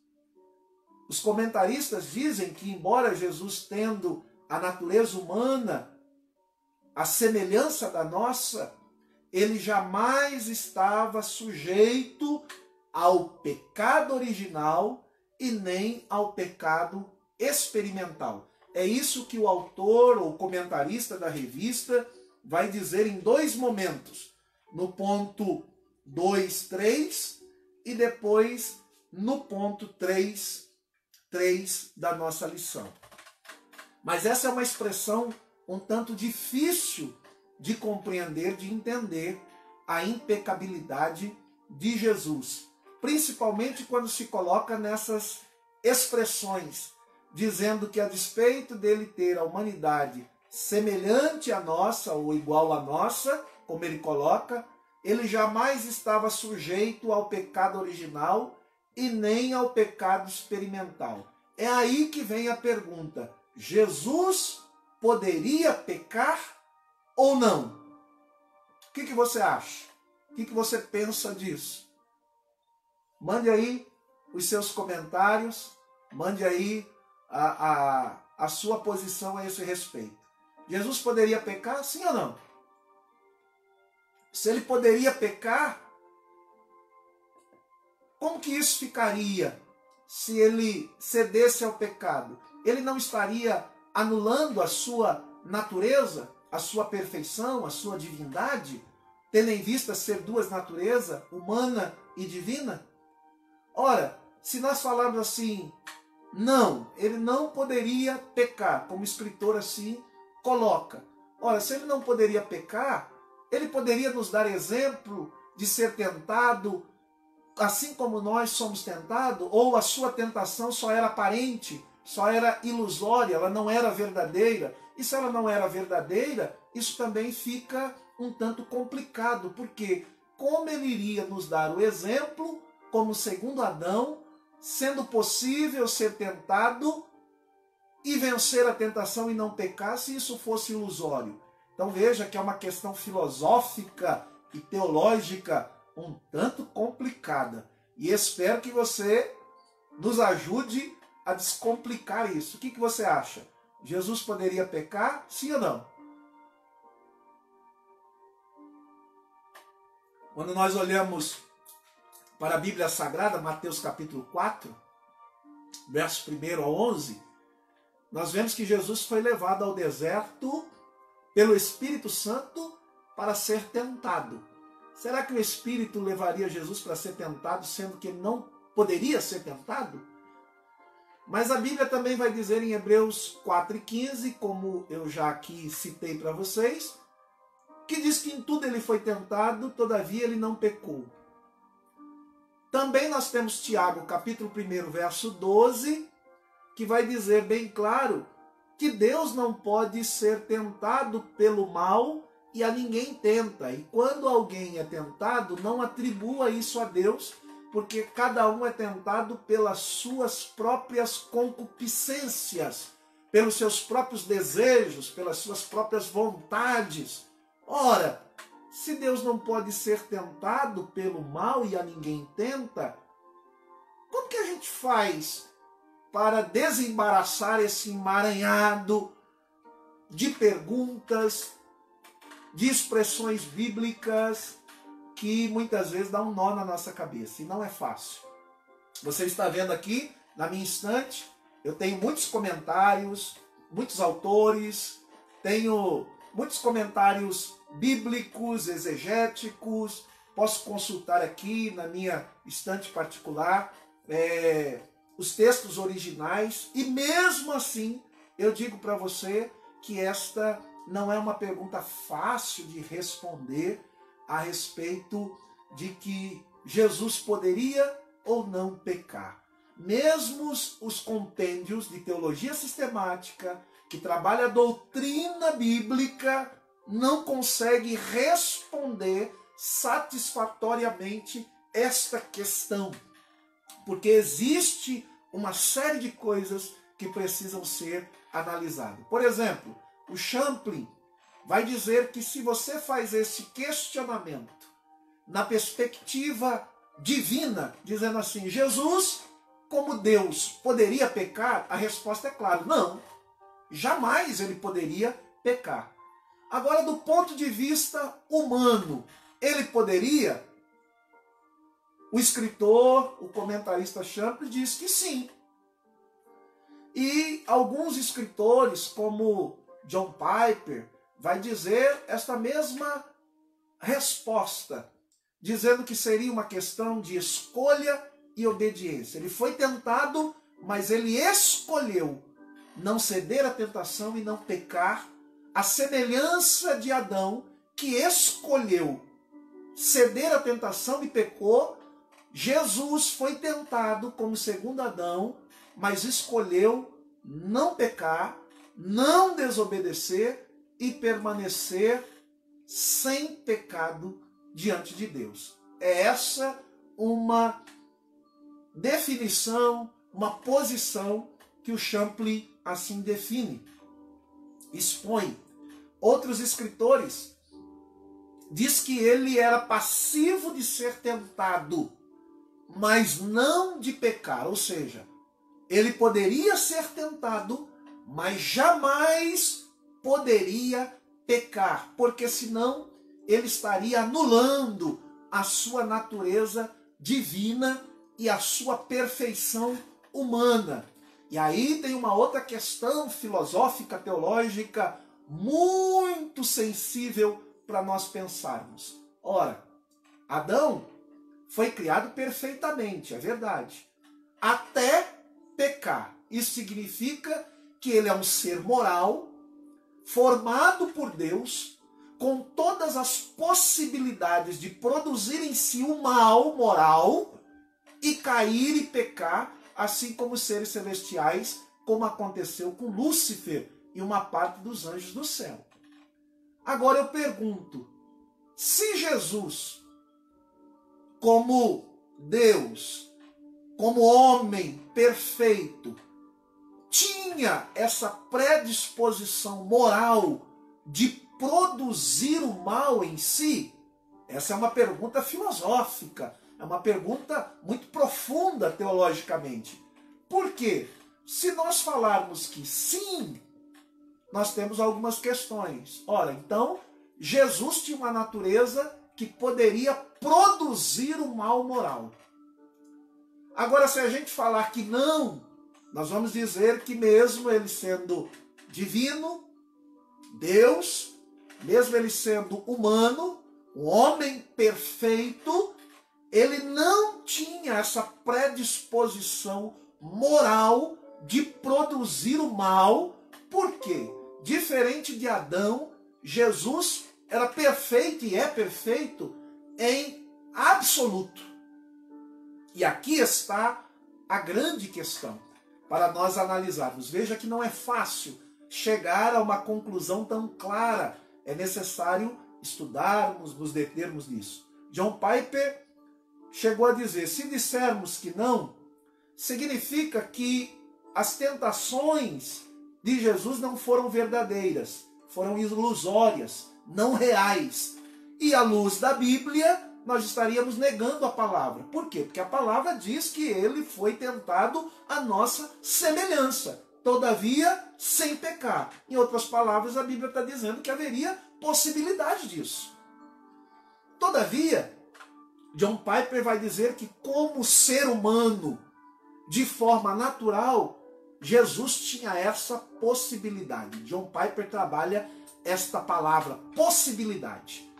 Os comentaristas dizem que, embora Jesus tendo a natureza humana, a semelhança da nossa, ele jamais estava sujeito ao pecado original e nem ao pecado experimental. É isso que o autor ou comentarista da revista vai dizer em dois momentos. No ponto 2, 3 e depois no ponto 3 da nossa lição. Mas essa é uma expressão um tanto difícil de compreender, de entender a impecabilidade de Jesus. Principalmente quando se coloca nessas expressões, dizendo que a despeito dele ter a humanidade semelhante à nossa ou igual à nossa, como ele coloca, ele jamais estava sujeito ao pecado original e nem ao pecado experimental. É aí que vem a pergunta: Jesus poderia pecar ou não? O que você acha? O que você pensa disso? Mande aí os seus comentários, mande aí a sua posição a esse respeito. Jesus poderia pecar, sim ou não? Se ele poderia pecar, como que isso ficaria se ele cedesse ao pecado? Ele não estaria anulando a sua natureza, a sua perfeição, a sua divindade, tendo em vista ser duas naturezas, humana e divina? Ora, se nós falarmos assim, não, ele não poderia pecar, como o escritor assim coloca. Ora, se ele não poderia pecar, ele poderia nos dar exemplo de ser tentado assim como nós somos tentados, ou a sua tentação só era aparente, só era ilusória, ela não era verdadeira. E se ela não era verdadeira, isso também fica um tanto complicado, porque como ele iria nos dar o exemplo, como segundo Adão, sendo possível ser tentado e vencer a tentação e não pecar, se isso fosse ilusório? Então veja que é uma questão filosófica e teológica um tanto complicada. E espero que você nos ajude a descomplicar isso. O que você acha? Jesus poderia pecar? Sim ou não? Quando nós olhamos para a Bíblia Sagrada, Mateus capítulo 4, verso 1 ao 11, nós vemos que Jesus foi levado ao deserto pelo Espírito Santo para ser tentado. Será que o Espírito levaria Jesus para ser tentado, sendo que ele não poderia ser tentado? Mas a Bíblia também vai dizer em Hebreus 4:15, como eu já aqui citei para vocês, que diz que em tudo ele foi tentado, todavia ele não pecou. Também nós temos Tiago, capítulo 1, verso 12, que vai dizer bem claro que Deus não pode ser tentado pelo mal e a ninguém tenta. E quando alguém é tentado, não atribua isso a Deus, Porque cada um é tentado pelas suas próprias concupiscências, pelos seus próprios desejos, pelas suas próprias vontades. Ora, se Deus não pode ser tentado pelo mal e a ninguém tenta, como que a gente faz para desembaraçar esse emaranhado de perguntas, de expressões bíblicas que muitas vezes dá um nó na nossa cabeça? E não é fácil. Você está vendo aqui na minha estante, eu tenho muitos comentários, muitos autores, tenho muitos comentários bíblicos, exegéticos, posso consultar aqui na minha estante particular os textos originais, e mesmo assim eu digo para você que esta não é uma pergunta fácil de responder a respeito de que Jesus poderia ou não pecar. Mesmo os compêndios de teologia sistemática, que trabalha a doutrina bíblica, não conseguem responder satisfatoriamente esta questão. Porque existe uma série de coisas que precisam ser analisadas. Por exemplo, o Champlin vai dizer que se você faz esse questionamento na perspectiva divina, dizendo assim, Jesus, como Deus, poderia pecar? A resposta é clara, não. Jamais ele poderia pecar. Agora, do ponto de vista humano, ele poderia? O escritor, o comentarista Champlin diz que sim. E alguns escritores, como John Piper, vai dizer esta mesma resposta, dizendo que seria uma questão de escolha e obediência. Ele foi tentado, mas ele escolheu não ceder à tentação e não pecar, à semelhança de Adão, que escolheu ceder à tentação e pecou. Jesus foi tentado como segundo Adão, mas escolheu não pecar, não desobedecer e permanecer sem pecado diante de Deus. É essa uma definição, uma posição que o Champlin assim define, expõe. Outros escritores diz que ele era passivo de ser tentado, mas não de pecar. Ou seja, ele poderia ser tentado, mas jamais poderia pecar, porque senão ele estaria anulando a sua natureza divina e a sua perfeição humana. E aí tem uma outra questão filosófica, teológica, muito sensível para nós pensarmos. Ora, Adão foi criado perfeitamente, é verdade, até pecar. Isso significa que ele é um ser moral, formado por Deus, com todas as possibilidades de produzir em si o mal moral e cair e pecar, assim como os seres celestiais, como aconteceu com Lúcifer e uma parte dos anjos do céu. Agora eu pergunto, se Jesus, como Deus, como homem perfeito, tinha essa predisposição moral de produzir o mal em si? Essa é uma pergunta filosófica, é uma pergunta muito profunda teologicamente. Por quê? Se nós falarmos que sim, nós temos algumas questões. Ora, então, Jesus tinha uma natureza que poderia produzir o mal moral. Agora, se a gente falar que não, nós vamos dizer que mesmo ele sendo divino, Deus, mesmo ele sendo humano, um homem perfeito, ele não tinha essa predisposição moral de produzir o mal. Por quê? Diferente de Adão, Jesus era perfeito e é perfeito em absoluto. E aqui está a grande questão para nós analisarmos. Veja que não é fácil chegar a uma conclusão tão clara. É necessário estudarmos, nos determos nisso. John Piper chegou a dizer: se dissermos que não, significa que as tentações de Jesus não foram verdadeiras, foram ilusórias, não reais. E à luz da Bíblia, nós estaríamos negando a palavra. Por quê? Porque a palavra diz que ele foi tentado à nossa semelhança, todavia sem pecar. Em outras palavras, a Bíblia está dizendo que haveria possibilidade disso. Todavia, John Piper vai dizer que, como ser humano, de forma natural, Jesus tinha essa possibilidade. John Piper trabalha esta palavra, possibilidade.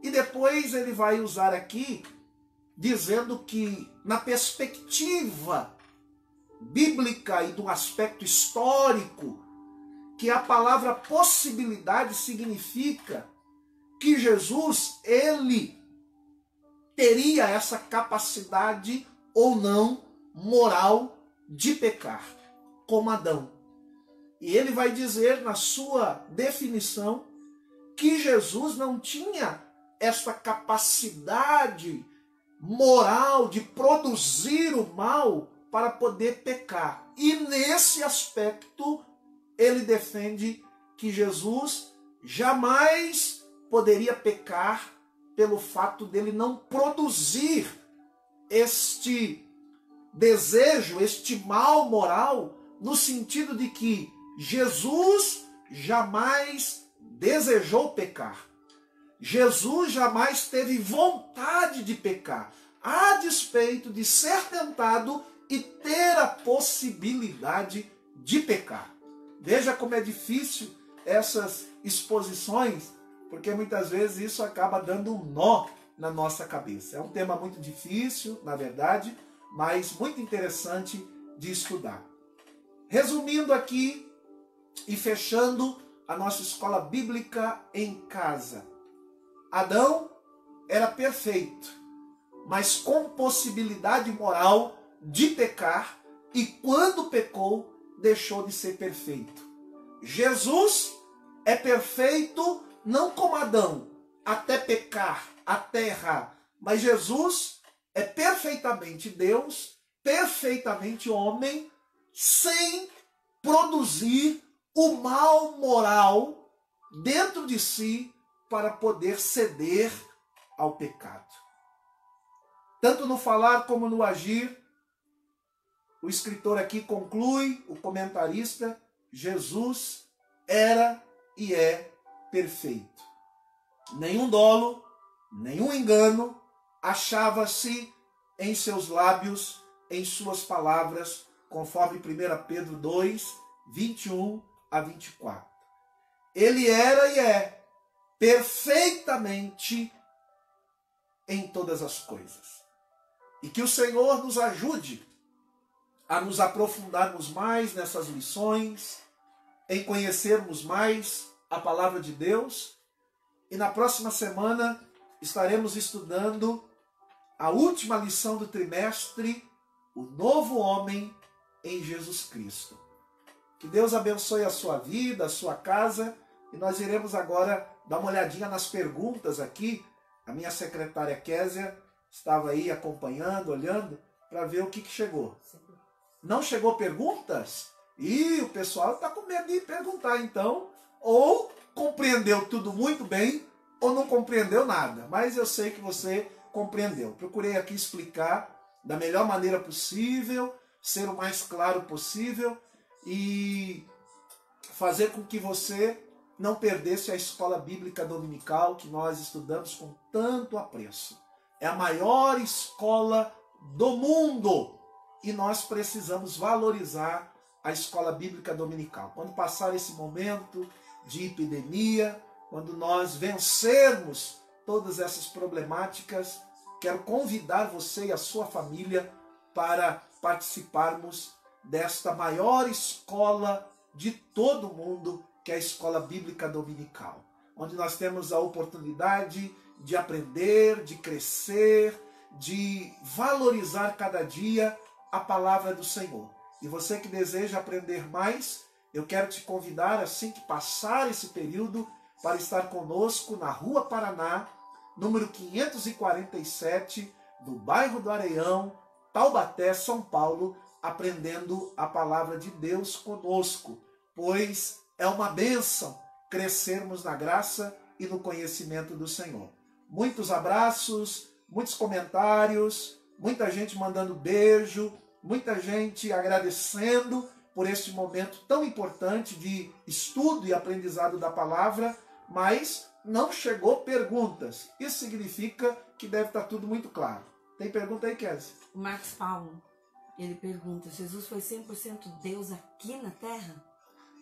E depois ele vai usar aqui, dizendo que, na perspectiva bíblica e do aspecto histórico, que a palavra possibilidade significa que Jesus, ele teria essa capacidade ou não moral de pecar, como Adão. E ele vai dizer na sua definição que Jesus não tinha essa capacidade moral de produzir o mal para poder pecar. E nesse aspecto ele defende que Jesus jamais poderia pecar pelo fato dele não produzir este desejo, este mal moral, no sentido de que Jesus jamais desejou pecar. Jesus jamais teve vontade de pecar, a despeito de ser tentado e ter a possibilidade de pecar. Veja como é difícil essas exposições, porque muitas vezes isso acaba dando um nó na nossa cabeça. É um tema muito difícil, na verdade, mas muito interessante de estudar. Resumindo aqui e fechando a nossa escola bíblica em casa. Adão era perfeito, mas com possibilidade moral de pecar, e quando pecou, deixou de ser perfeito. Jesus é perfeito não como Adão, até pecar, até errar, mas Jesus é perfeitamente Deus, perfeitamente homem, sem produzir o mal moral dentro de si para poder ceder ao pecado. Tanto no falar como no agir, o escritor aqui conclui, o comentarista, Jesus era e é perfeito. Nenhum dolo, nenhum engano achava-se em seus lábios, em suas palavras, conforme 1 Pedro 2, 21 a 24. Ele era e é perfeitamente em todas as coisas. E que o Senhor nos ajude a nos aprofundarmos mais nessas lições, em conhecermos mais a palavra de Deus. E na próxima semana estaremos estudando a última lição do trimestre, o novo homem em Jesus Cristo. Que Deus abençoe a sua vida, a sua casa, e nós iremos agora dar uma olhadinha nas perguntas aqui. A minha secretária Késia estava aí acompanhando, olhando, para ver o que chegou. Não chegou perguntas? E o pessoal está com medo de perguntar, então, ou compreendeu tudo muito bem, ou não compreendeu nada. Mas eu sei que você compreendeu. Procurei aqui explicar da melhor maneira possível, ser o mais claro possível e fazer com que você não perdesse a escola bíblica dominical que nós estudamos com tanto apreço. É a maior escola do mundo e nós precisamos valorizar a escola bíblica dominical. Quando passar esse momento de epidemia, quando nós vencermos todas essas problemáticas, quero convidar você e a sua família para participarmos desta maior escola de todo o mundo, que é a escola bíblica dominical, onde nós temos a oportunidade de aprender, de crescer, de valorizar cada dia a palavra do Senhor. E você que deseja aprender mais, eu quero te convidar, assim que passar esse período, para estar conosco na Rua Paraná, número 547, do bairro do Areião, Taubaté, São Paulo, aprendendo a palavra de Deus conosco, pois é uma bênção crescermos na graça e no conhecimento do Senhor. Muitos abraços, muitos comentários, muita gente mandando beijo, muita gente agradecendo por este momento tão importante de estudo e aprendizado da palavra, mas não chegou perguntas. Isso significa que deve estar tudo muito claro. Tem pergunta aí, Kézia? O Marcos Paulo, ele pergunta, Jesus foi 100% Deus aqui na Terra?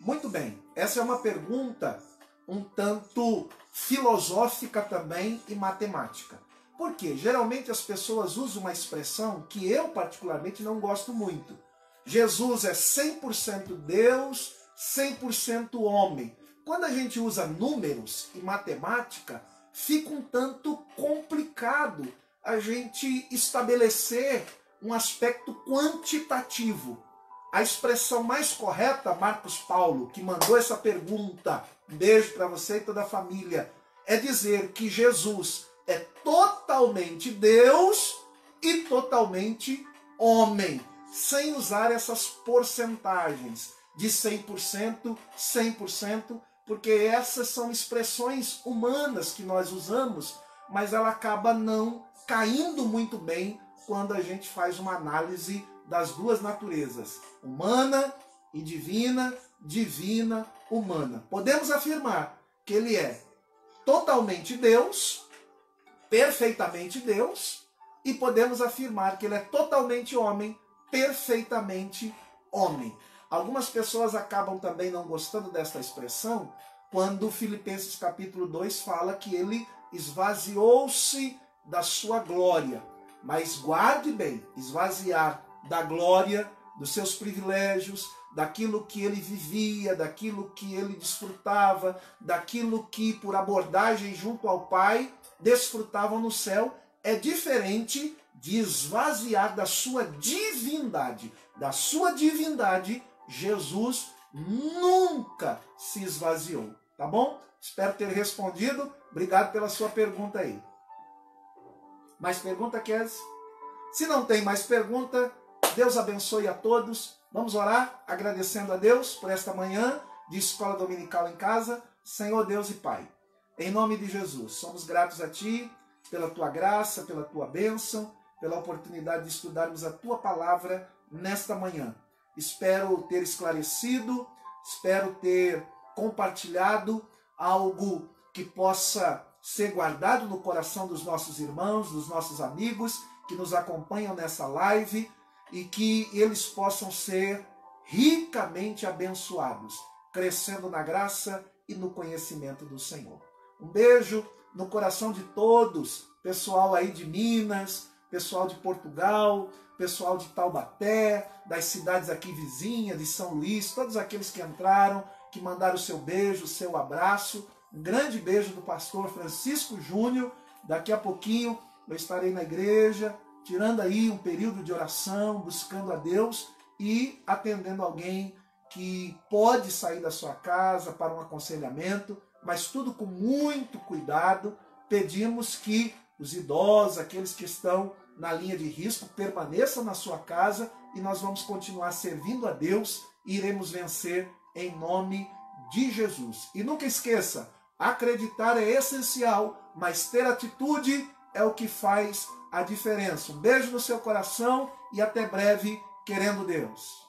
Muito bem. Essa é uma pergunta um tanto filosófica também e matemática. Por quê? Geralmente as pessoas usam uma expressão que eu particularmente não gosto muito. Jesus é 100% Deus, 100% homem. Quando a gente usa números e matemática, fica um tanto complicado a gente estabelecer um aspecto quantitativo. A expressão mais correta, Marcos Paulo, que mandou essa pergunta, um beijo para você e toda a família, é dizer que Jesus é totalmente Deus e totalmente homem, sem usar essas porcentagens de 100%, 100%, porque essas são expressões humanas que nós usamos, mas ela acaba não caindo muito bem quando a gente faz uma análise das duas naturezas, humana e divina, divina, humana. Podemos afirmar que ele é totalmente Deus, perfeitamente Deus, e podemos afirmar que ele é totalmente homem, perfeitamente homem. Algumas pessoas acabam também não gostando desta expressão quando Filipenses capítulo 2 fala que ele esvaziou-se da sua glória. Mas guarde bem, esvaziar da glória, dos seus privilégios, daquilo que ele vivia, daquilo que ele desfrutava, daquilo que por abordagem junto ao Pai desfrutavam no céu, é diferente de esvaziar da sua divindade. Da sua divindade, Jesus nunca se esvaziou. Tá bom? Espero ter respondido. Obrigado pela sua pergunta aí. Mais pergunta, Kézia? Se não tem mais pergunta, Deus abençoe a todos. Vamos orar agradecendo a Deus por esta manhã de Escola Dominical em Casa. Senhor Deus e Pai, em nome de Jesus, somos gratos a Ti pela Tua graça, pela Tua bênção, pela oportunidade de estudarmos a Tua palavra nesta manhã. Espero ter esclarecido, espero ter compartilhado algo que possa ser guardado no coração dos nossos irmãos, dos nossos amigos que nos acompanham nessa live e que eles possam ser ricamente abençoados, crescendo na graça e no conhecimento do Senhor. Um beijo no coração de todos, pessoal aí de Minas, pessoal de Portugal, pessoal de Taubaté, das cidades aqui vizinhas, de São Luís, todos aqueles que entraram, que mandaram o seu beijo, o seu abraço. Um grande beijo do pastor Francisco Júnior. Daqui a pouquinho eu estarei na igreja, tirando aí um período de oração, buscando a Deus e atendendo alguém que pode sair da sua casa para um aconselhamento, mas tudo com muito cuidado. Pedimos que os idosos, aqueles que estão na linha de risco, permaneçam na sua casa e nós vamos continuar servindo a Deus e iremos vencer em nome de Jesus. E nunca esqueça, acreditar é essencial, mas ter atitude é o que faz a diferença. Um beijo no seu coração e até breve, querendo Deus.